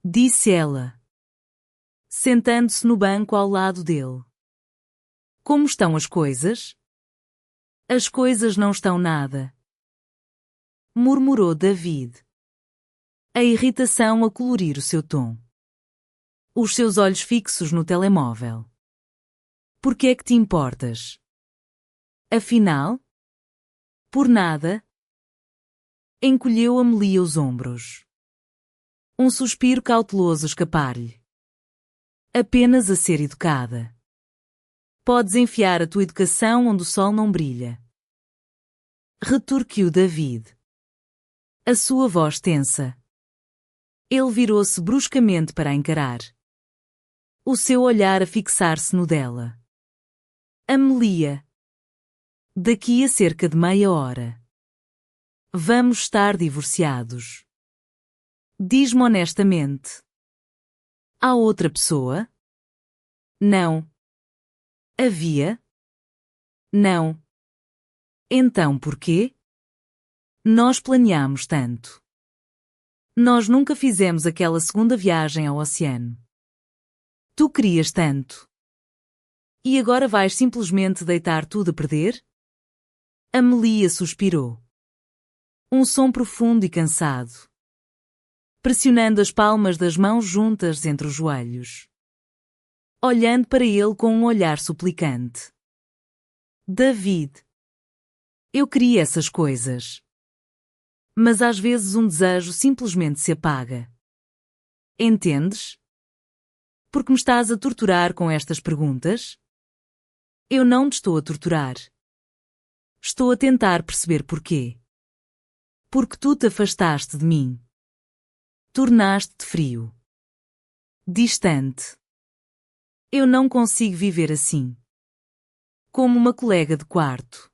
S1: disse ela, sentando-se no banco ao lado dele. Como estão as coisas? As coisas não estão nada, murmurou David. A irritação a colorir o seu tom. Os seus olhos fixos no telemóvel. Por que é que te importas? Afinal? Por nada. Encolheu Amelia os ombros. Um suspiro cauteloso escapar-lhe. Apenas a ser educada. Podes enfiar a tua educação onde o sol não brilha. Retorquiu David. A sua voz tensa. Ele virou-se bruscamente para a encarar. O seu olhar a fixar-se no dela. Amelia. Daqui a cerca de meia hora. Vamos estar divorciados. Diz-me honestamente. Há outra pessoa? Não. Havia? Não. Então por quê? Nós planeamos tanto. Nós nunca fizemos aquela segunda viagem ao oceano. Tu querias tanto. E agora vais simplesmente deitar tudo a perder? Amelia suspirou. Um som profundo e cansado. Pressionando as palmas das mãos juntas entre os joelhos. Olhando para ele com um olhar suplicante. David. Eu queria essas coisas. Mas às vezes um desejo simplesmente se apaga. Entendes? Porque me estás a torturar com estas perguntas? Eu não te estou a torturar. Estou a tentar perceber porquê. Porque tu te afastaste de mim. Tornaste-te frio. Distante. Eu não consigo viver assim. Como uma colega de quarto.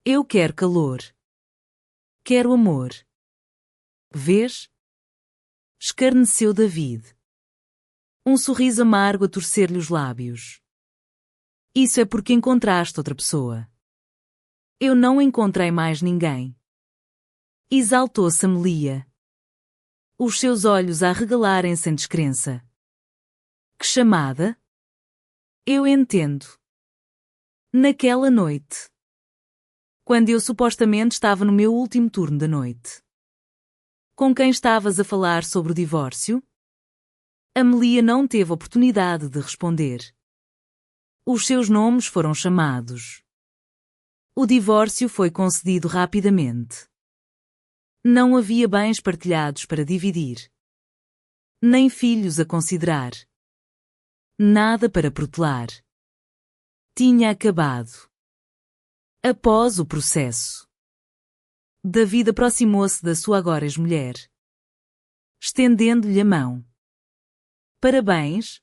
S1: Eu quero calor. Quero amor. Vês? Escarneceu David. Um sorriso amargo a torcer-lhe os lábios. Isso é porque encontraste outra pessoa. Eu não encontrei mais ninguém. Exaltou-se Amelia. Os seus olhos a arregalarem-se em descrença. Que chamada? Eu entendo. Naquela noite. Quando eu supostamente estava no meu último turno da noite. Com quem estavas a falar sobre o divórcio? Amelia não teve oportunidade de responder. Os seus nomes foram chamados. O divórcio foi concedido rapidamente. Não havia bens partilhados para dividir. Nem filhos a considerar. Nada para protelar. Tinha acabado. Após o processo. David aproximou-se da sua agora ex-mulher. Estendendo-lhe a mão. Parabéns,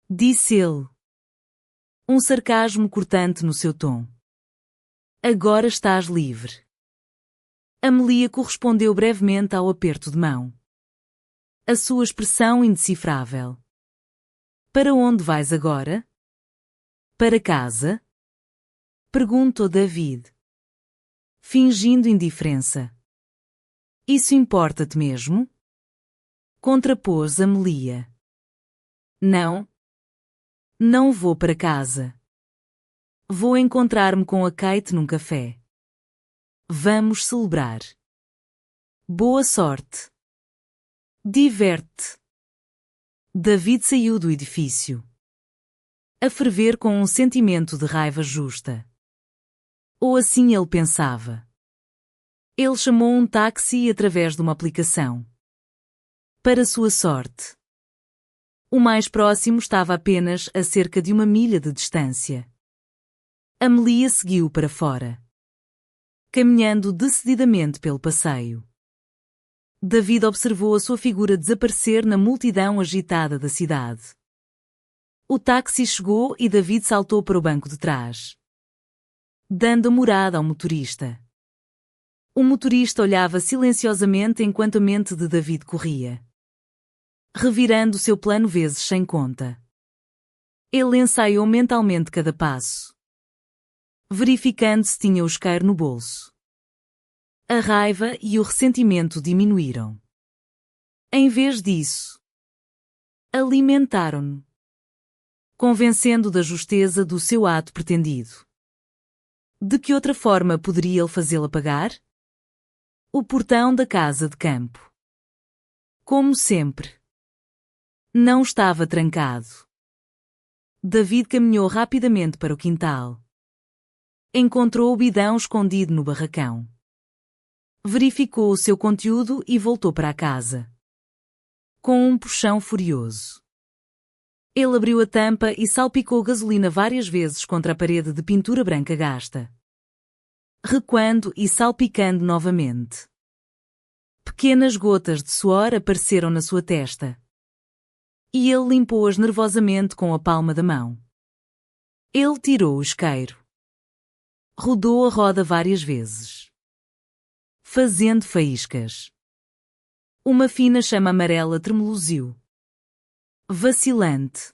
S1: disse ele. Um sarcasmo cortante no seu tom. Agora estás livre. Amelia correspondeu brevemente ao aperto de mão. A sua expressão indecifrável. Para onde vais agora? Para casa? Perguntou David. Fingindo indiferença. Isso importa-te mesmo? Contrapôs Amelia. Não. Não vou para casa. Vou encontrar-me com a Kate num café. Vamos celebrar. Boa sorte. Diverte-te. David saiu do edifício. A ferver com um sentimento de raiva justa. Ou assim ele pensava. Ele chamou um táxi através de uma aplicação. Para sua sorte. O mais próximo estava apenas a cerca de 1 milha de distância. Amelia seguiu para fora. Caminhando decididamente pelo passeio. David observou a sua figura desaparecer na multidão agitada da cidade. O táxi chegou e David saltou para o banco de trás. Dando a morada ao motorista. O motorista olhava silenciosamente enquanto a mente de David corria. Revirando o seu plano vezes sem conta. Ele ensaiou mentalmente cada passo. Verificando se tinha o isqueiro no bolso. A raiva e o ressentimento diminuíram. Em vez disso, alimentaram-no. Convencendo da justeza do seu ato pretendido. De que outra forma poderia ele fazê-la pagar? O portão da casa de campo. Como sempre, não estava trancado. David caminhou rapidamente para o quintal. Encontrou o bidão escondido no barracão. Verificou o seu conteúdo e voltou para a casa. Com um puxão furioso. Ele abriu a tampa e salpicou gasolina várias vezes contra a parede de pintura branca gasta. Recuando e salpicando novamente. Pequenas gotas de suor apareceram na sua testa. E ele limpou-as nervosamente com a palma da mão. Ele tirou o isqueiro. Rodou a roda várias vezes. Fazendo faíscas. Uma fina chama amarela tremeluziu. Vacilante.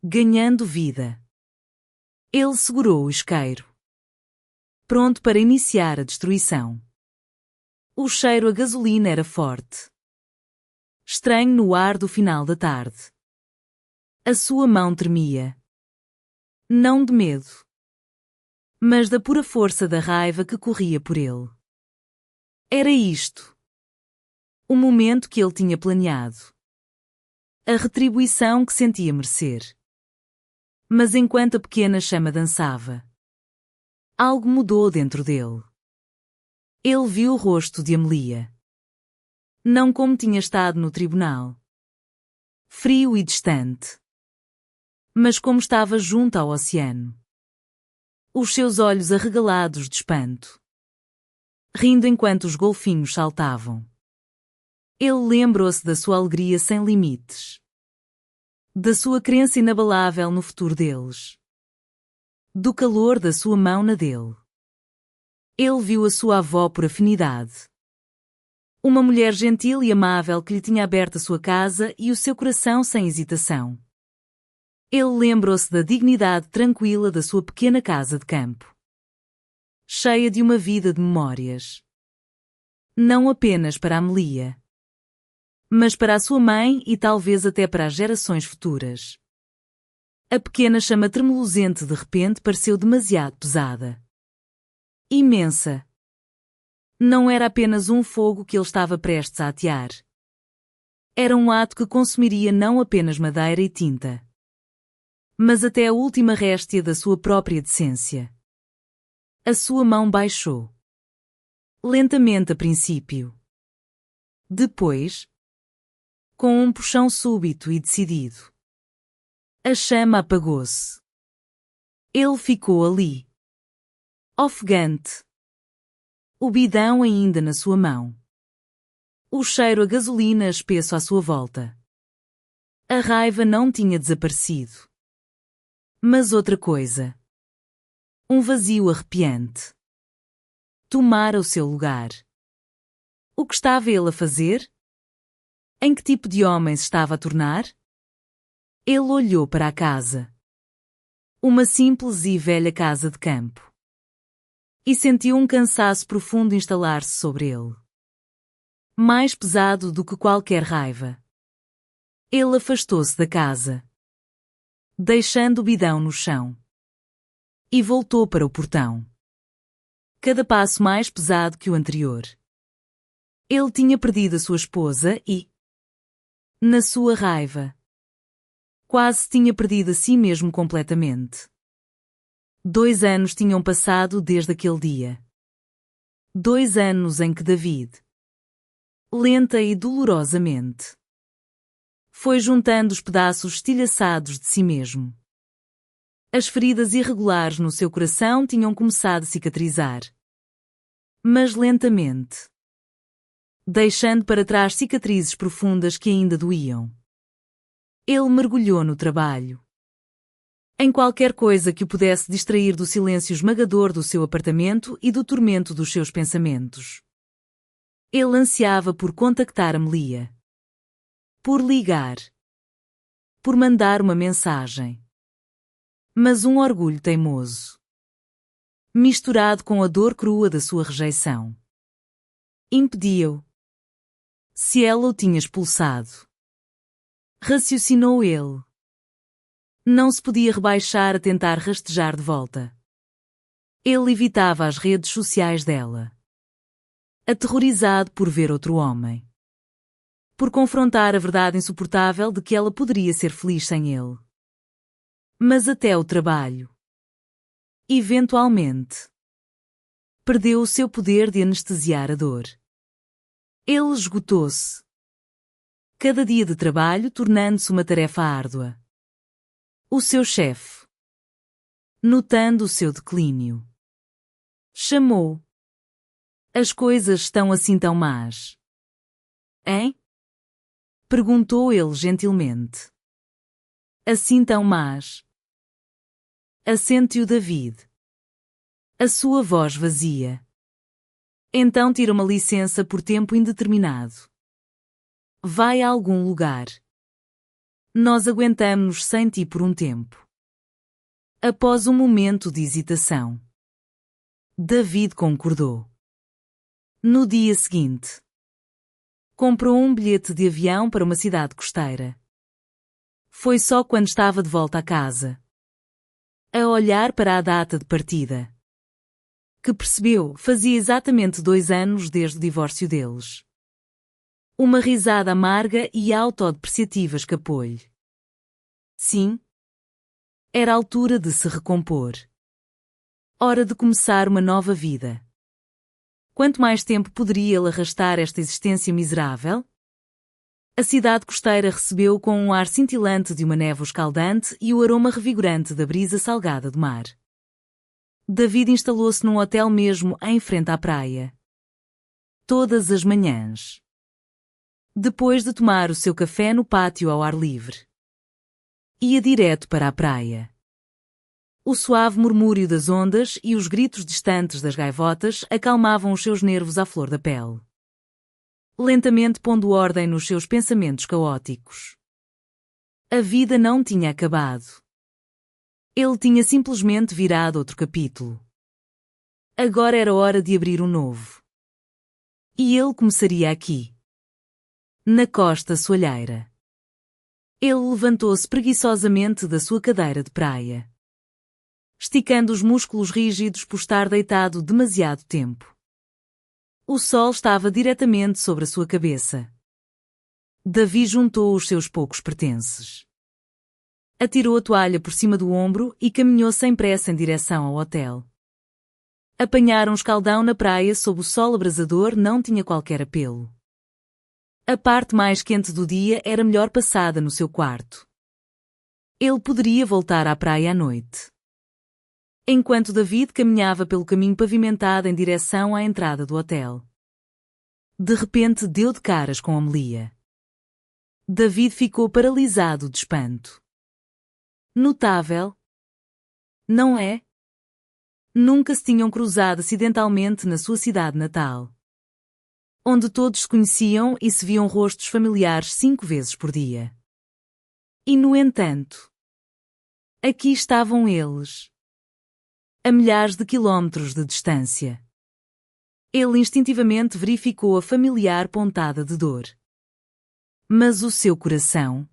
S1: Ganhando vida. Ele segurou o isqueiro. Pronto para iniciar a destruição. O cheiro a gasolina era forte. Estranho no ar do final da tarde. A sua mão tremia. Não de medo, mas da pura força da raiva que corria por ele. Era isto. O momento que ele tinha planeado. A retribuição que sentia merecer. Mas enquanto a pequena chama dançava, algo mudou dentro dele. Ele viu o rosto de Amelia. Não como tinha estado no tribunal. Frio e distante. Mas como estava junto ao oceano. Os seus olhos arregalados de espanto. Rindo enquanto os golfinhos saltavam. Ele lembrou-se da sua alegria sem limites. Da sua crença inabalável no futuro deles. Do calor da sua mão na dele. Ele viu a sua avó por afinidade. Uma mulher gentil e amável que lhe tinha aberto a sua casa e o seu coração sem hesitação. Ele lembrou-se da dignidade tranquila da sua pequena casa de campo. Cheia de uma vida de memórias. Não apenas para Amelia, mas para a sua mãe e talvez até para as gerações futuras. A pequena chama tremulosente de repente pareceu demasiado pesada. Imensa. Não era apenas um fogo que ele estava prestes a atear. Era um ato que consumiria não apenas madeira e tinta, mas até a última réstia da sua própria decência. A sua mão baixou. Lentamente a princípio. Depois, com um puxão súbito e decidido, a chama apagou-se. Ele ficou ali. Ofegante. O bidão ainda na sua mão. O cheiro a gasolina espesso à sua volta. A raiva não tinha desaparecido. Mas outra coisa. Um vazio arrepiante. Tomara o seu lugar. O que estava ele a fazer? Em que tipo de homem se estava a tornar? Ele olhou para a casa. Uma simples e velha casa de campo. E sentiu um cansaço profundo instalar-se sobre ele. Mais pesado do que qualquer raiva. Ele afastou-se da casa, deixando o bidão no chão. E voltou para o portão. Cada passo mais pesado que o anterior. Ele tinha perdido a sua esposa e, na sua raiva, quase tinha perdido a si mesmo completamente. 2 anos tinham passado desde aquele dia. 2 anos em que David, lenta e dolorosamente, foi juntando os pedaços estilhaçados de si mesmo. As feridas irregulares no seu coração tinham começado a cicatrizar. Mas lentamente. Deixando para trás cicatrizes profundas que ainda doíam. Ele mergulhou no trabalho. Em qualquer coisa que o pudesse distrair do silêncio esmagador do seu apartamento e do tormento dos seus pensamentos. Ele ansiava por contactar Amelia. Por ligar. Por mandar uma mensagem. Mas um orgulho teimoso, misturado com a dor crua da sua rejeição, impedia-o. Se ela o tinha expulsado, raciocinou ele, não se podia rebaixar a tentar rastejar de volta. Ele evitava as redes sociais dela. aterrorizado por ver outro homem. Por confrontar a verdade insuportável de que ela poderia ser feliz sem ele. Mas até o trabalho. Eventualmente. Perdeu o seu poder de anestesiar a dor. Ele esgotou-se. Cada dia de trabalho tornando-se uma tarefa árdua. O seu chefe, notando o seu declínio, chamou. As coisas estão assim tão más. Hein? Perguntou ele gentilmente. Assim tão más. Assentiu David. A sua voz vazia. Então tira uma licença por tempo indeterminado. Vai a algum lugar. Nós aguentamos-nos sem ti por um tempo. Após um momento de hesitação, David concordou. No dia seguinte, comprou um bilhete de avião para uma cidade costeira. Foi só quando estava de volta a casa, a olhar para a data de partida, que percebeu fazia exatamente 2 anos desde o divórcio deles. Uma risada amarga e autodepreciativa escapou-lhe. Sim. Era a altura de se recompor. Hora de começar uma nova vida. Quanto mais tempo poderia ele arrastar esta existência miserável? A cidade costeira recebeu-o com um ar cintilante de uma névoa escaldante e o aroma revigorante da brisa salgada do mar. David instalou-se num hotel mesmo em frente à praia. Todas as manhãs. Depois de tomar o seu café no pátio ao ar livre. Ia direto para a praia. O suave murmúrio das ondas e os gritos distantes das gaivotas acalmavam os seus nervos à flor da pele. Lentamente pondo ordem nos seus pensamentos caóticos. A vida não tinha acabado. Ele tinha simplesmente virado outro capítulo. Agora era hora de abrir um novo. E ele começaria aqui. Na costa soalheira. Ele levantou-se preguiçosamente da sua cadeira de praia, esticando os músculos rígidos por estar deitado demasiado tempo. O sol estava diretamente sobre a sua cabeça. Davi juntou os seus poucos pertences. Atirou a toalha por cima do ombro e caminhou sem pressa em direção ao hotel. Apanhar um escaldão na praia sob o sol abrasador não tinha qualquer apelo. A parte mais quente do dia era melhor passada no seu quarto. Ele poderia voltar à praia à noite. Enquanto David caminhava pelo caminho pavimentado em direção à entrada do hotel. De repente deu de caras com Amelia. David ficou paralisado de espanto. Notável. Não é? Nunca se tinham cruzado acidentalmente na sua cidade natal, onde todos se conheciam e se viam rostos familiares 5 vezes por dia. E no entanto, aqui estavam eles, a milhares de quilómetros de distância. Ele instintivamente verificou a familiar pontada de dor. Mas o seu coração,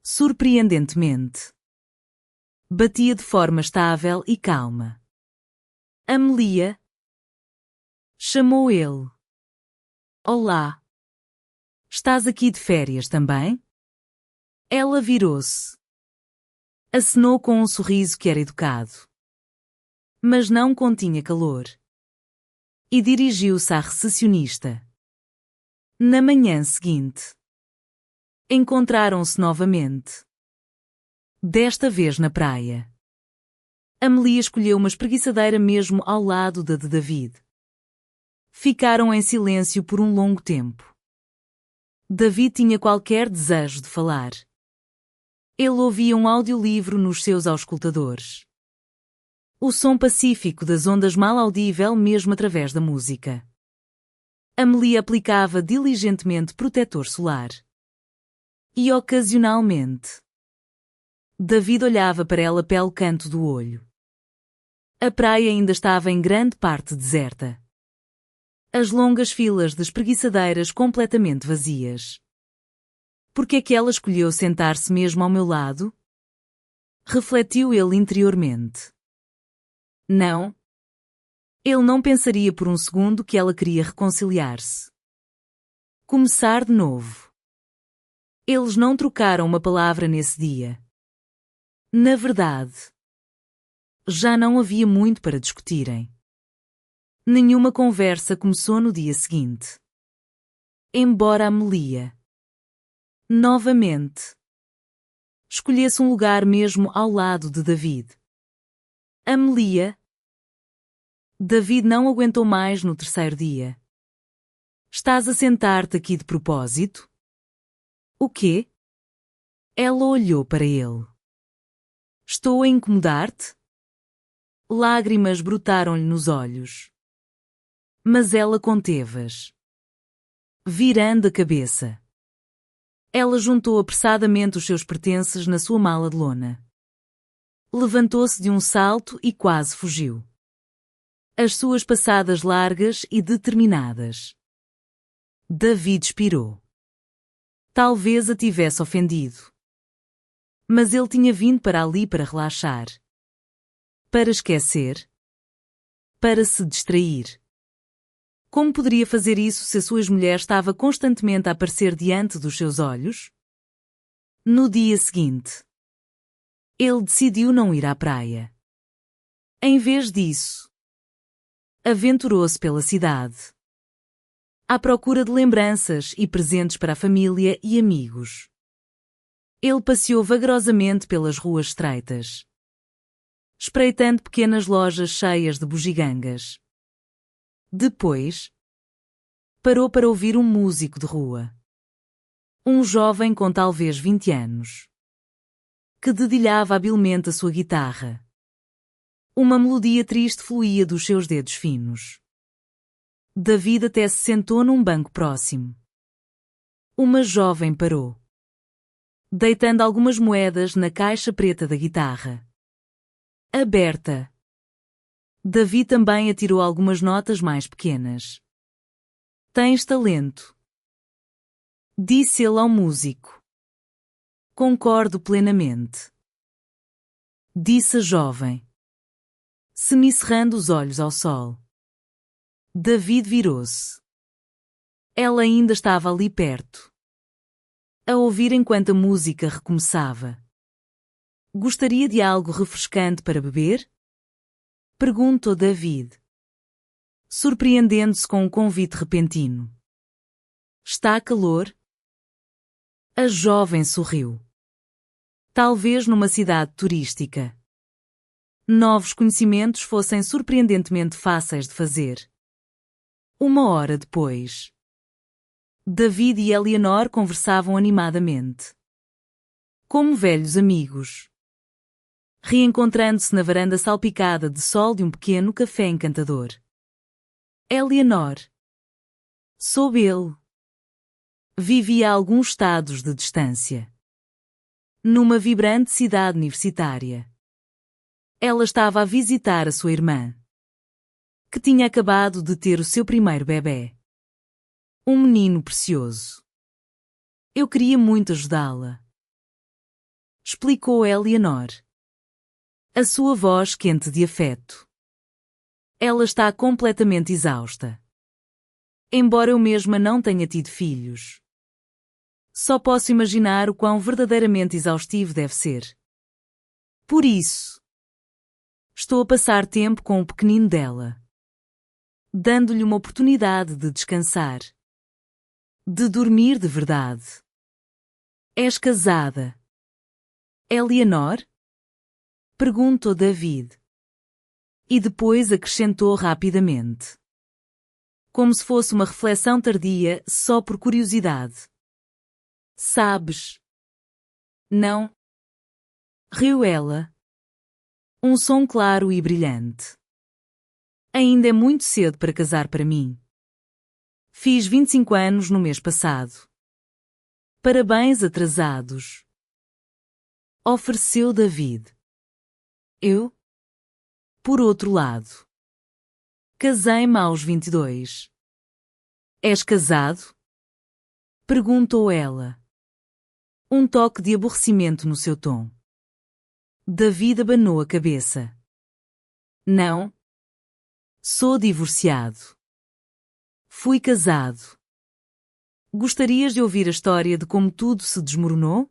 S1: surpreendentemente, batia de forma estável e calma. Amelia, chamou ele. Olá. Estás aqui de férias também? Ela virou-se. Acenou com um sorriso que era educado, mas não continha calor. E dirigiu-se à recepcionista. Na manhã seguinte, encontraram-se novamente. Desta vez na praia. Amelia escolheu uma espreguiçadeira mesmo ao lado da de David. Ficaram em silêncio por um longo tempo. David tinha qualquer desejo de falar. Ele ouvia um audiolivro nos seus auscultadores. O som pacífico das ondas mal audível mesmo através da música. Amelia aplicava diligentemente protetor solar. E ocasionalmente, David olhava para ela pelo canto do olho. A praia ainda estava em grande parte deserta. As longas filas de espreguiçadeiras completamente vazias. Por que é que ela escolheu sentar-se mesmo ao meu lado? Refletiu ele interiormente. Não. Ele não pensaria por um segundo que ela queria reconciliar-se. Começar de novo. Eles não trocaram uma palavra nesse dia. Na verdade, já não havia muito para discutirem. Nenhuma conversa começou no dia seguinte. Embora Amelia novamente escolhesse um lugar mesmo ao lado de David. David não aguentou mais no terceiro dia. Estás a sentar-te aqui de propósito? O quê? Ela olhou para ele. Estou a incomodar-te? Lágrimas brotaram-lhe nos olhos. Mas ela conteve-as. Virando a cabeça. Ela juntou apressadamente os seus pertences na sua mala de lona. Levantou-se de um salto e quase fugiu. As suas passadas largas e determinadas. David expirou. Talvez a tivesse ofendido. Mas ele tinha vindo para ali para relaxar. Para esquecer. Para se distrair. Como poderia fazer isso se a sua ex-mulher estava constantemente a aparecer diante dos seus olhos? No dia seguinte, ele decidiu não ir à praia. Em vez disso, aventurou-se pela cidade, à procura de lembranças e presentes para a família e amigos. Ele passeou vagarosamente pelas ruas estreitas, espreitando pequenas lojas cheias de bugigangas. Depois, parou para ouvir um músico de rua. Um jovem com talvez 20 anos. Que dedilhava habilmente a sua guitarra. Uma melodia triste fluía dos seus dedos finos. David até se sentou num banco próximo. Uma jovem parou, deitando algumas moedas na caixa preta da guitarra. Aberta. David também atirou algumas notas mais pequenas. Tens talento, disse ele ao músico. Concordo plenamente, disse a jovem, semicerrando os olhos ao sol. David virou-se. Ela ainda estava ali perto, a ouvir enquanto a música recomeçava. Gostaria de algo refrescante para beber? Perguntou David, surpreendendo-se com um convite repentino. Está calor? A jovem sorriu. Talvez numa cidade turística, novos conhecimentos fossem surpreendentemente fáceis de fazer. Uma hora depois, David e Eleanor conversavam animadamente, como velhos amigos, reencontrando-se na varanda salpicada de sol de um pequeno café encantador. Eleanor, sob ele, vivia a alguns estados de distância, numa vibrante cidade universitária. Ela estava a visitar a sua irmã, que tinha acabado de ter o seu primeiro bebé. Um menino precioso. Eu queria muito ajudá-la, explicou Eleanor, a sua voz quente de afeto. Ela está completamente exausta. Embora eu mesma não tenha tido filhos, só posso imaginar o quão verdadeiramente exaustivo deve ser. Por isso, estou a passar tempo com o pequenino dela, dando-lhe uma oportunidade de descansar, de dormir de verdade. És casada, Eleanor? Perguntou David. E depois acrescentou rapidamente, como se fosse uma reflexão tardia só por curiosidade. Sabes? Não? Riu ela. Um som claro e brilhante. Ainda é muito cedo para casar para mim. Fiz 25 anos no mês passado. Parabéns atrasados. Ofereceu David. Eu? Por outro lado, casei-me aos 22. És casado? Perguntou ela. Um toque de aborrecimento no seu tom. David abanou a cabeça. Não. Sou divorciado. Fui casado. Gostarias de ouvir a história de como tudo se desmoronou?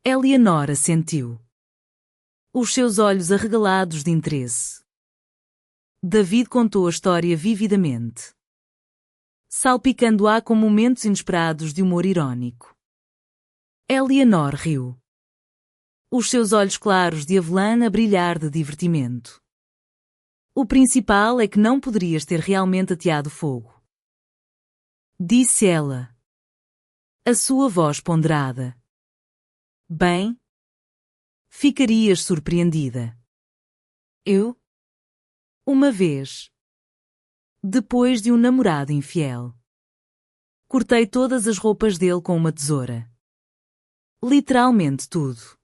S1: Eleanor assentiu, os seus olhos arregalados de interesse. David contou a história vividamente, salpicando-a com momentos inesperados de humor irônico. Eleanor riu, os seus olhos claros de avelã a brilhar de divertimento. O principal é que não poderias ter realmente ateado fogo, disse ela, a sua voz ponderada. Bem, ficarias surpreendida. Eu? Uma vez, depois de um namorado infiel, cortei todas as roupas dele com uma tesoura. Literalmente tudo.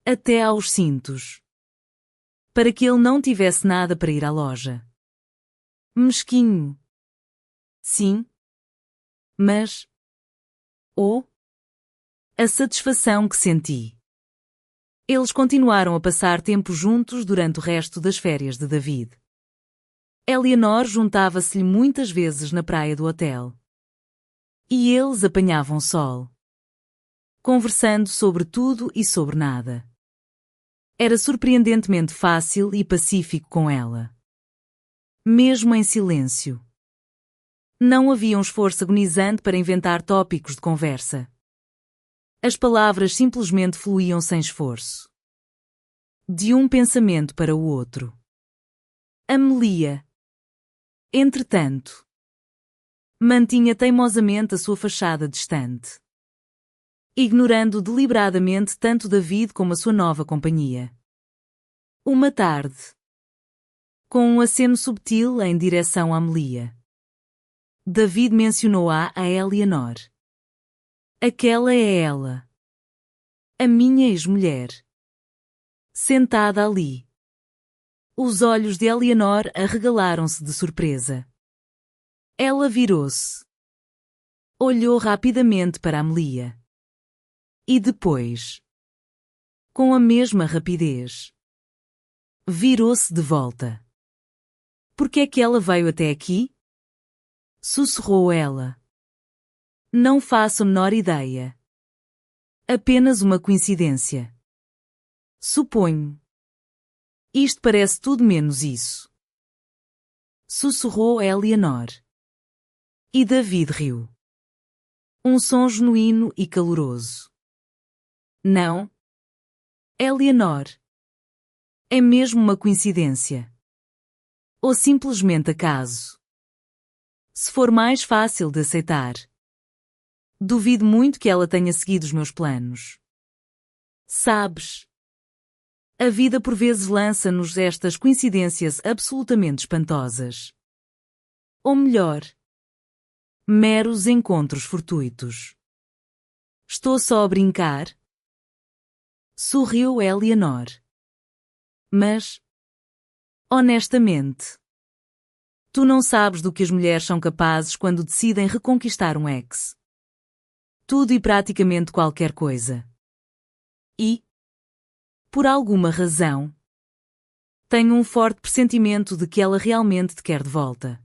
S1: Até aos cintos. Para que ele não tivesse nada para ir à loja. Mesquinho. Sim. Mas... Oh! A satisfação que senti. Eles continuaram a passar tempo juntos durante o resto das férias de David. Eleanor juntava-se-lhe muitas vezes na praia do hotel. E eles apanhavam sol, conversando sobre tudo e sobre nada. Era surpreendentemente fácil e pacífico com ela. Mesmo em silêncio. Não havia um esforço agonizante para inventar tópicos de conversa. As palavras simplesmente fluíam sem esforço. De um pensamento para o outro. Amelia, entretanto, mantinha teimosamente a sua fachada distante, ignorando deliberadamente tanto David como a sua nova companhia. Uma tarde, com um aceno subtil em direção a Amelia, David mencionou-a a Eleanor. Aquela é ela. A minha ex-mulher. Sentada ali. Os olhos de Eleanor arregalaram-se de surpresa. Ela virou-se. Olhou rapidamente para Amelia. E depois, com a mesma rapidez, virou-se de volta. Por que é que ela veio até aqui? Sussurrou ela. Não faço a menor ideia. Apenas uma coincidência. Suponho. Isto parece tudo menos isso. Sussurrou Eleanor. E David riu. Um som genuíno e caloroso. Não? Eleanor. É mesmo uma coincidência. Ou simplesmente acaso. Se for mais fácil de aceitar. Duvido muito que ela tenha seguido os meus planos. Sabes? A vida por vezes lança-nos estas coincidências absolutamente espantosas. Ou melhor, meros encontros fortuitos. Estou só a brincar? Sorriu Eleanor. Mas, honestamente, tu não sabes do que as mulheres são capazes quando decidem reconquistar um ex. Tudo e praticamente qualquer coisa. E, por alguma razão, tenho um forte pressentimento de que ela realmente te quer de volta.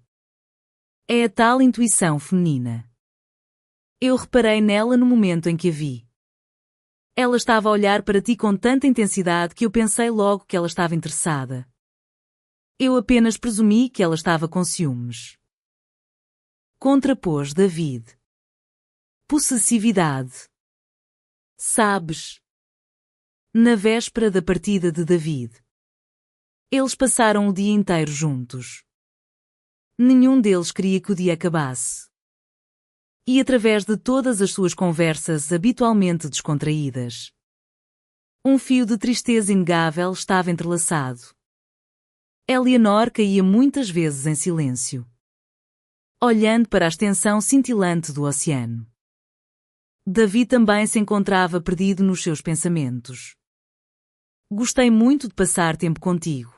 S1: É a tal intuição feminina. Eu reparei nela no momento em que a vi. Ela estava a olhar para ti com tanta intensidade que eu pensei logo que ela estava interessada. Eu apenas presumi que ela estava com ciúmes. Contrapôs David. Possessividade. Sabes? Na véspera da partida de David, eles passaram o dia inteiro juntos. Nenhum deles queria que o dia acabasse. E através de todas as suas conversas habitualmente descontraídas, um fio de tristeza inegável estava entrelaçado. Eleanor caía muitas vezes em silêncio, olhando para a extensão cintilante do oceano. David também se encontrava perdido nos seus pensamentos. Gostei muito de passar tempo contigo,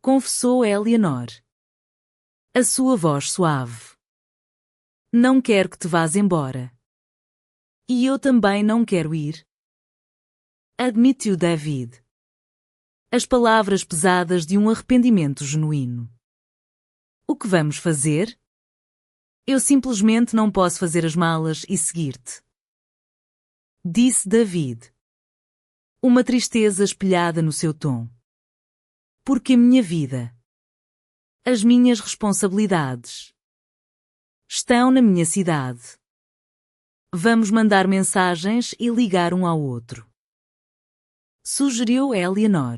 S1: confessou Eleanor. A sua voz suave. Não quero que te vás embora. E eu também não quero ir. Admitiu David. As palavras pesadas de um arrependimento genuíno. O que vamos fazer? Eu simplesmente não posso fazer as malas e seguir-te. Disse David. Uma tristeza espelhada no seu tom. Porque a minha vida, as minhas responsabilidades, estão na minha cidade. Vamos mandar mensagens e ligar um ao outro. Sugeriu Eleanor.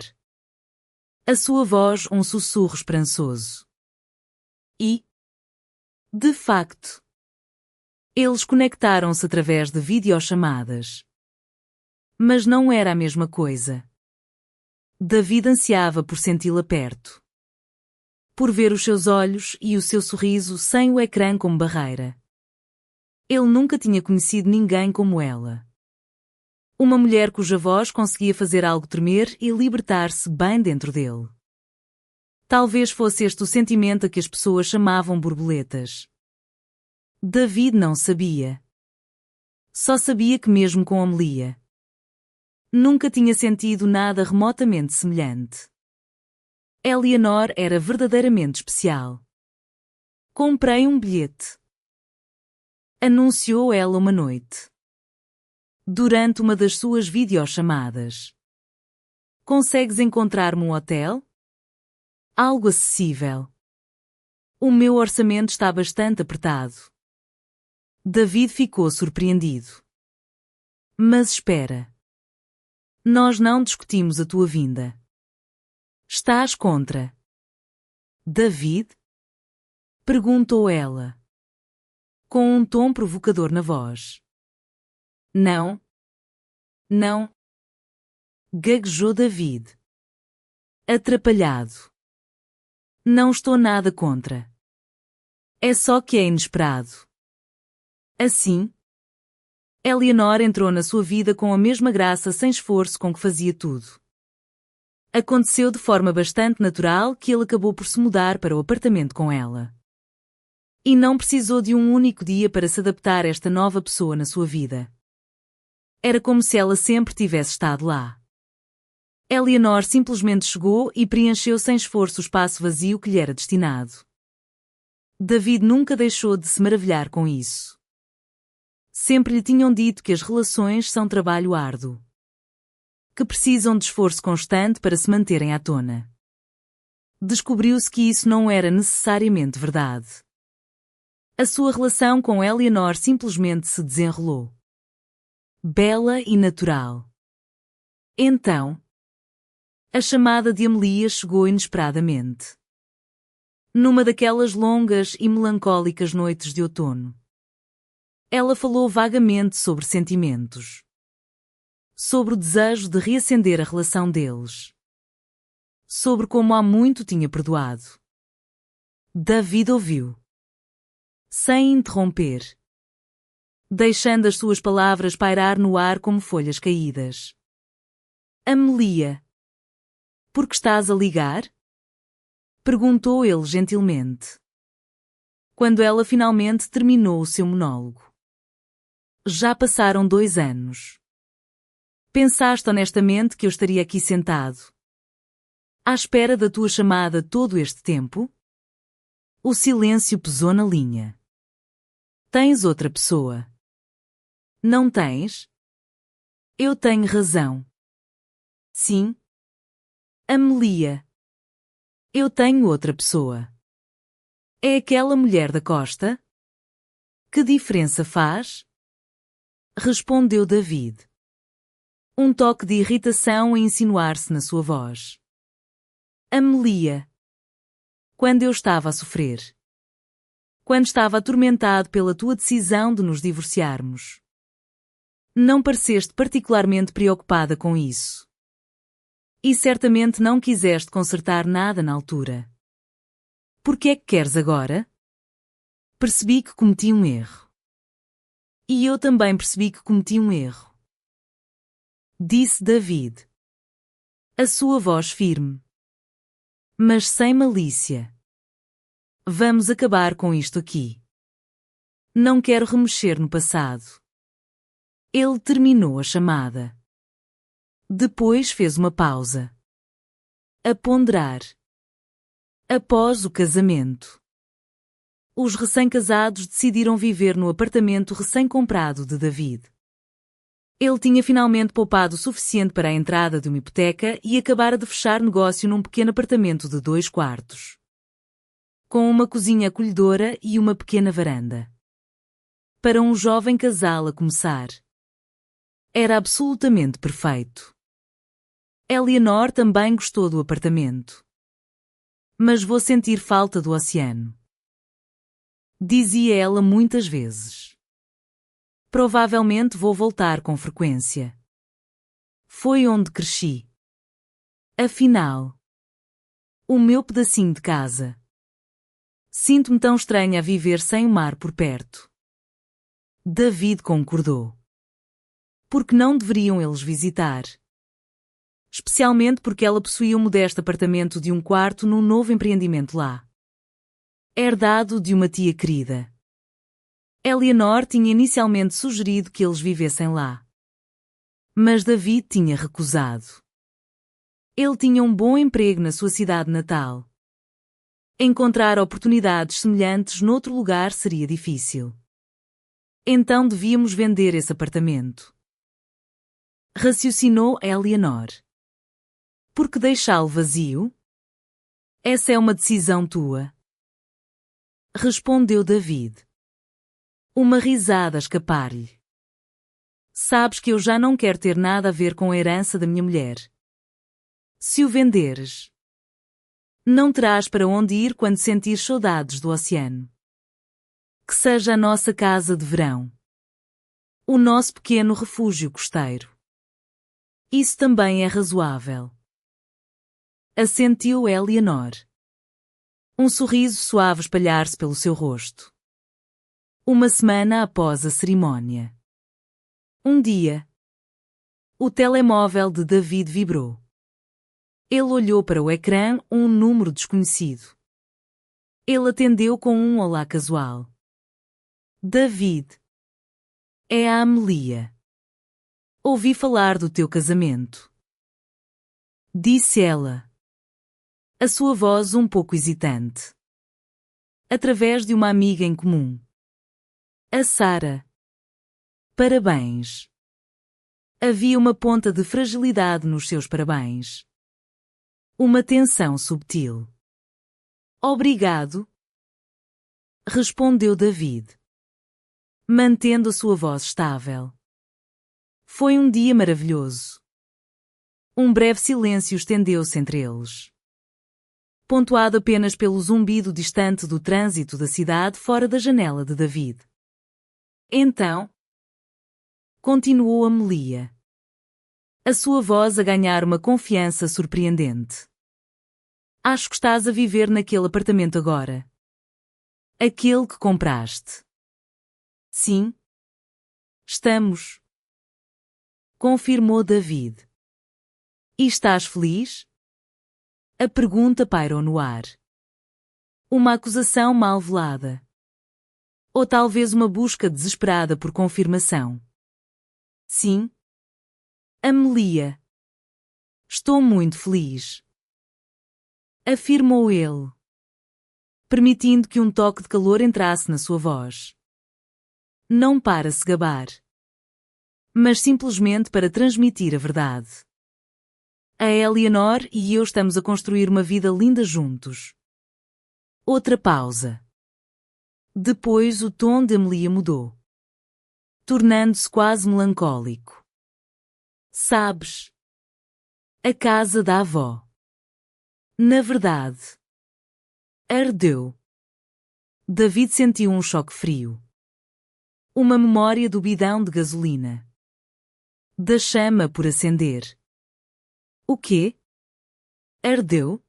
S1: A sua voz um sussurro esperançoso. E, de facto, eles conectaram-se através de videochamadas. Mas não era a mesma coisa. David ansiava por senti-la perto. Por ver os seus olhos e o seu sorriso sem o ecrã como barreira. Ele nunca tinha conhecido ninguém como ela. Uma mulher cuja voz conseguia fazer algo tremer e libertar-se bem dentro dele. Talvez fosse este o sentimento a que as pessoas chamavam borboletas. David não sabia. Só sabia que mesmo com Amelia, nunca tinha sentido nada remotamente semelhante. Eleanor era verdadeiramente especial. Comprei um bilhete. Anunciou ela uma noite. Durante uma das suas videochamadas. Consegues encontrar-me um hotel? Algo acessível. O meu orçamento está bastante apertado. David ficou surpreendido. Mas espera. Nós não discutimos a tua vinda. Estás contra David? Perguntou ela. Com um tom provocador na voz. Não. Não. Gaguejou David. Atrapalhado. Não estou nada contra. É só que é inesperado. Assim, Eleanor entrou na sua vida com a mesma graça sem esforço com que fazia tudo. Aconteceu de forma bastante natural que ele acabou por se mudar para o apartamento com ela. E não precisou de um único dia para se adaptar a esta nova pessoa na sua vida. Era como se ela sempre tivesse estado lá. Eleanor simplesmente chegou e preencheu sem esforço o espaço vazio que lhe era destinado. David nunca deixou de se maravilhar com isso. Sempre lhe tinham dito que as relações são trabalho árduo. Que precisam de esforço constante para se manterem à tona. Descobriu-se que isso não era necessariamente verdade. A sua relação com Eleanor simplesmente se desenrolou. Bela e natural. Então, a chamada de Amelia chegou inesperadamente. Numa daquelas longas e melancólicas noites de outono. Ela falou vagamente sobre sentimentos. Sobre o desejo de reacender a relação deles. Sobre como há muito tinha perdoado. David ouviu. Sem interromper. Deixando as suas palavras pairar no ar como folhas caídas. Amelia. Por que estás a ligar? Perguntou ele gentilmente. Quando ela finalmente terminou o seu monólogo. Já passaram 2 anos. Pensaste honestamente que eu estaria aqui sentado, à espera da tua chamada todo este tempo? O silêncio pesou na linha. Tens outra pessoa? Não tens? Eu tenho razão. Sim. Amelia. Eu tenho outra pessoa. É aquela mulher da costa? Que diferença faz? Respondeu David. Um toque de irritação a insinuar-se na sua voz. Amelia. Quando eu estava a sofrer. Quando estava atormentado pela tua decisão de nos divorciarmos. Não pareceste particularmente preocupada com isso. E certamente não quiseste consertar nada na altura. Por que é que queres agora? Percebi que cometi um erro. E eu também percebi que cometi um erro. Disse David. A sua voz firme. Mas sem malícia. Vamos acabar com isto aqui. Não quero remexer no passado. Ele terminou a chamada. Depois fez uma pausa. A ponderar. Após o casamento, os recém-casados decidiram viver no apartamento recém-comprado de David. Ele tinha finalmente poupado o suficiente para a entrada de uma hipoteca e acabara de fechar negócio num pequeno apartamento de 2 quartos, com uma cozinha acolhedora e uma pequena varanda. Para um jovem casal a começar, era absolutamente perfeito. Eleanor também gostou do apartamento. Mas vou sentir falta do oceano, dizia ela muitas vezes. Provavelmente vou voltar com frequência. Foi onde cresci. Afinal, o meu pedacinho de casa. Sinto-me tão estranha a viver sem o mar por perto. David concordou. Porque não deveriam eles visitar? Especialmente porque ela possuía um modesto apartamento de 1 quarto num novo empreendimento lá, herdado de uma tia querida. Eleanor tinha inicialmente sugerido que eles vivessem lá, mas David tinha recusado. Ele tinha um bom emprego na sua cidade natal. Encontrar oportunidades semelhantes noutro lugar seria difícil. Então devíamos vender esse apartamento, raciocinou Eleanor. Por que deixá-lo vazio? Essa é uma decisão tua, respondeu David. Uma risada a escapar-lhe. Sabes que eu já não quero ter nada a ver com a herança da minha mulher. Se o venderes, não terás para onde ir quando sentires saudades do oceano. Que seja a nossa casa de verão, o nosso pequeno refúgio costeiro. Isso também é razoável, assentiu Eleanor. Um sorriso suave espalhar-se pelo seu rosto. Uma semana após a cerimônia. Um dia, o telemóvel de David vibrou. Ele olhou para o ecrã, um número desconhecido. Ele atendeu com um olá casual. David. É a Amelia. Ouvi falar do teu casamento, disse ela, a sua voz um pouco hesitante. Através de uma amiga em comum. A Sarah. Parabéns. Havia uma ponta de fragilidade nos seus parabéns. Uma tensão subtil. Obrigado, respondeu David, mantendo a sua voz estável. Foi um dia maravilhoso. Um breve silêncio estendeu-se entre eles, pontuado apenas pelo zumbido distante do trânsito da cidade fora da janela de David. Então, continuou Amelia, a sua voz a ganhar uma confiança surpreendente. Acho que estás a viver naquele apartamento agora. Aquele que compraste. Sim. Estamos, confirmou David. E estás feliz? A pergunta pairou no ar. Uma acusação mal velada. Ou talvez uma busca desesperada por confirmação. Sim. Amelia. Estou muito feliz, afirmou ele, permitindo que um toque de calor entrasse na sua voz. Não para se gabar, mas simplesmente para transmitir a verdade. A Eleanor e eu estamos a construir uma vida linda juntos. Outra pausa. Depois o tom de Amelia mudou, tornando-se quase melancólico. Sabes? A casa da avó. Na verdade, ardeu. David sentiu um choque frio. Uma memória do bidão de gasolina. Da chama por acender. O quê? Ardeu?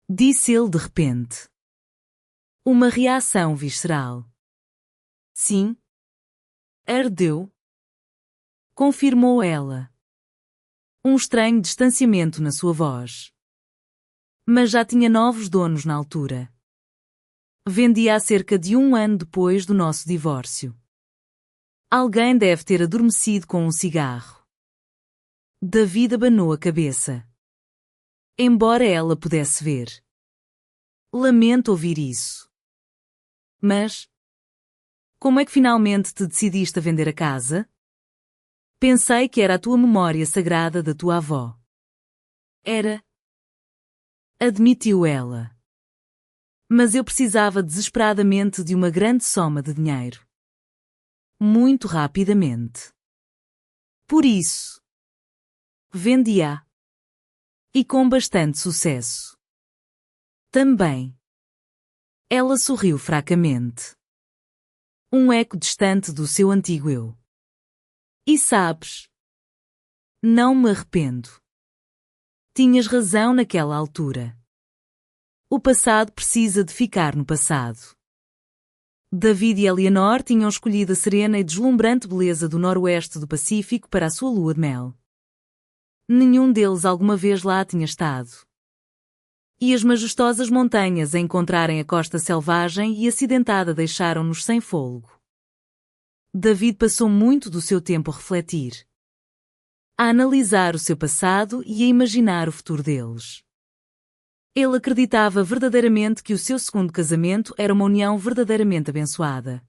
S1: Disse ele de repente. Uma reação visceral. Sim. Ardeu. Confirmou ela. Um estranho distanciamento na sua voz. Mas já tinha novos donos na altura. Vendia há cerca de 1 ano depois do nosso divórcio. Alguém deve ter adormecido com um cigarro. David abanou a cabeça. embora ela pudesse ver. Lamento ouvir isso. Mas, como é que finalmente te decidiste a vender a casa? Pensei que era a tua memória sagrada da tua avó. Era. Admitiu ela. Mas eu precisava desesperadamente de uma grande soma de dinheiro. Muito rapidamente. Por isso, vendi-a. E com bastante sucesso. Também. Ela sorriu fracamente. Um eco distante do seu antigo eu. E sabes? Não me arrependo. Tinhas razão naquela altura. O passado precisa de ficar no passado. David e Eleanor tinham escolhido a serena e deslumbrante beleza do noroeste do Pacífico para a sua lua de mel. Nenhum deles alguma vez lá tinha estado. E as majestosas montanhas a encontrarem a costa selvagem e acidentada deixaram-nos sem fôlego. David passou muito do seu tempo a refletir, a analisar o seu passado e a imaginar o futuro deles. Ele acreditava verdadeiramente que o seu segundo casamento era uma união verdadeiramente abençoada.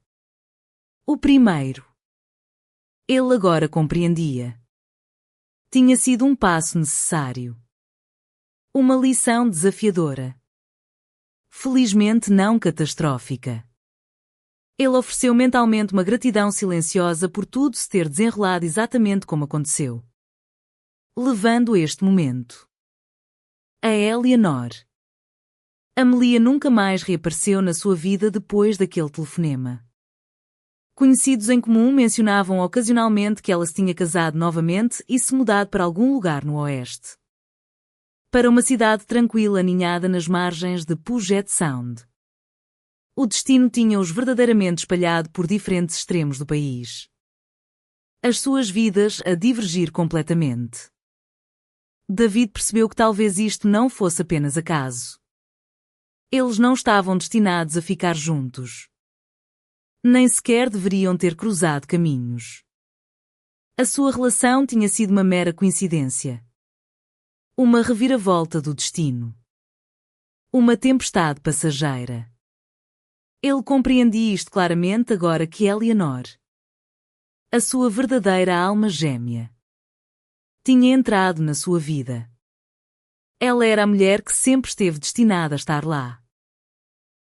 S1: O primeiro. Ele agora compreendia. Tinha sido um passo necessário. Uma lição desafiadora. Felizmente não catastrófica. Ele ofereceu mentalmente uma gratidão silenciosa por tudo se ter desenrolado exatamente como aconteceu. Levando este momento. A Eleanor. Amelia nunca mais reapareceu na sua vida depois daquele telefonema. Conhecidos em comum mencionavam ocasionalmente que ela se tinha casado novamente e se mudado para algum lugar no oeste. Para uma cidade tranquila aninhada nas margens de Puget Sound. O destino tinha-os verdadeiramente espalhado por diferentes extremos do país. As suas vidas a divergir completamente. David percebeu que talvez isto não fosse apenas acaso. Eles não estavam destinados a ficar juntos. Nem sequer deveriam ter cruzado caminhos. A sua relação tinha sido uma mera coincidência. Uma reviravolta do destino. Uma tempestade passageira. Ele compreendia isto claramente agora que Eleanor, a sua verdadeira alma gêmea, tinha entrado na sua vida. Ela era a mulher que sempre esteve destinada a estar lá.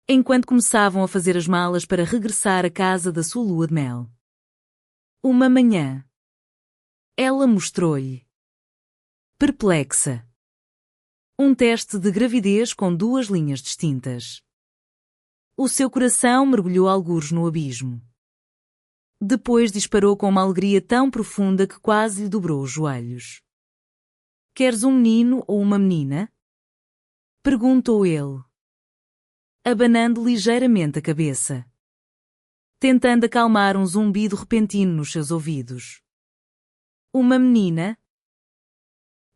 S1: Enquanto começavam a fazer as malas para regressar à casa da sua lua de mel. Uma manhã, ela mostrou-lhe, perplexa, um teste de gravidez com 2 linhas distintas. O seu coração mergulhou algures no abismo. Depois disparou com uma alegria tão profunda que quase lhe dobrou os joelhos. Queres um menino ou uma menina? Perguntou ele, abanando ligeiramente a cabeça, tentando acalmar um zumbido repentino nos seus ouvidos. Uma menina?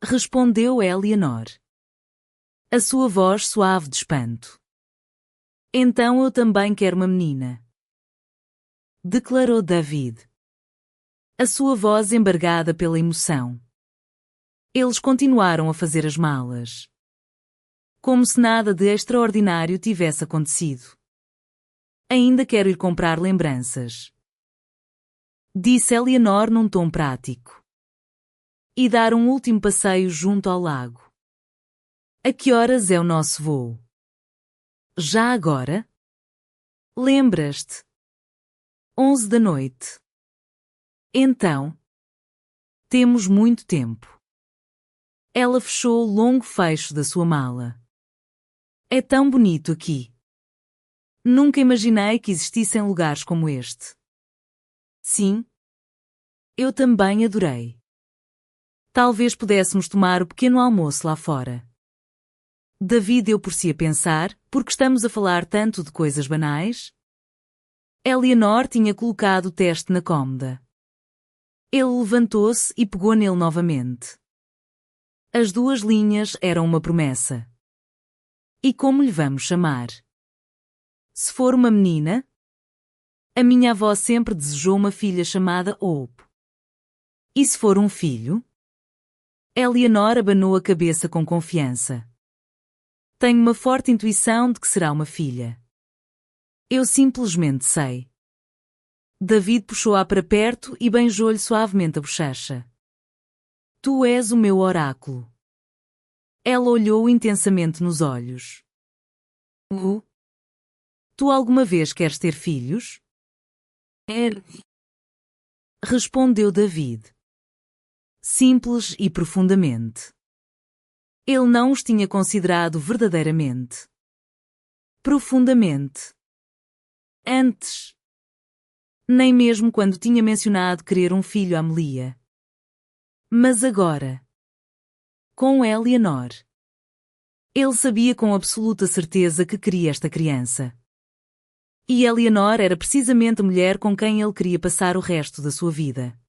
S1: Respondeu Eleanor. A sua voz suave de espanto. Então eu também quero uma menina. Declarou David. A sua voz embargada pela emoção. Eles continuaram a fazer as malas. Como se nada de extraordinário tivesse acontecido. Ainda quero ir comprar lembranças. Disse Eleanor num tom prático. E dar um último passeio junto ao lago. A que horas é o nosso voo? Já agora? Lembras-te? 11 da noite. Então. Temos muito tempo. Ela fechou o longo fecho da sua mala. É tão bonito aqui. Nunca imaginei que existissem lugares como este. Sim. Eu também adorei. Talvez pudéssemos tomar o pequeno almoço lá fora. David deu por si a pensar, porque estamos a falar tanto de coisas banais? Eleanor tinha colocado o teste na cômoda. Ele levantou-se e pegou nele novamente. As 2 linhas eram uma promessa. E como lhe vamos chamar? Se for uma menina? A minha avó sempre desejou uma filha chamada Hope. E se for um filho? Eleanor abanou a cabeça com confiança. Tenho uma forte intuição de que será uma filha. Eu simplesmente sei. David puxou-a para perto e beijou-lhe suavemente a bochecha. Tu és o meu oráculo. Ela olhou intensamente nos olhos. Tu alguma vez queres ter filhos? Respondeu David. Simples e profundamente. Ele não os tinha considerado verdadeiramente. Profundamente. Antes. Nem mesmo quando tinha mencionado querer um filho a Melia. Mas agora. Com Eleanor. Ele sabia com absoluta certeza que queria esta criança. E Eleanor era precisamente a mulher com quem ele queria passar o resto da sua vida.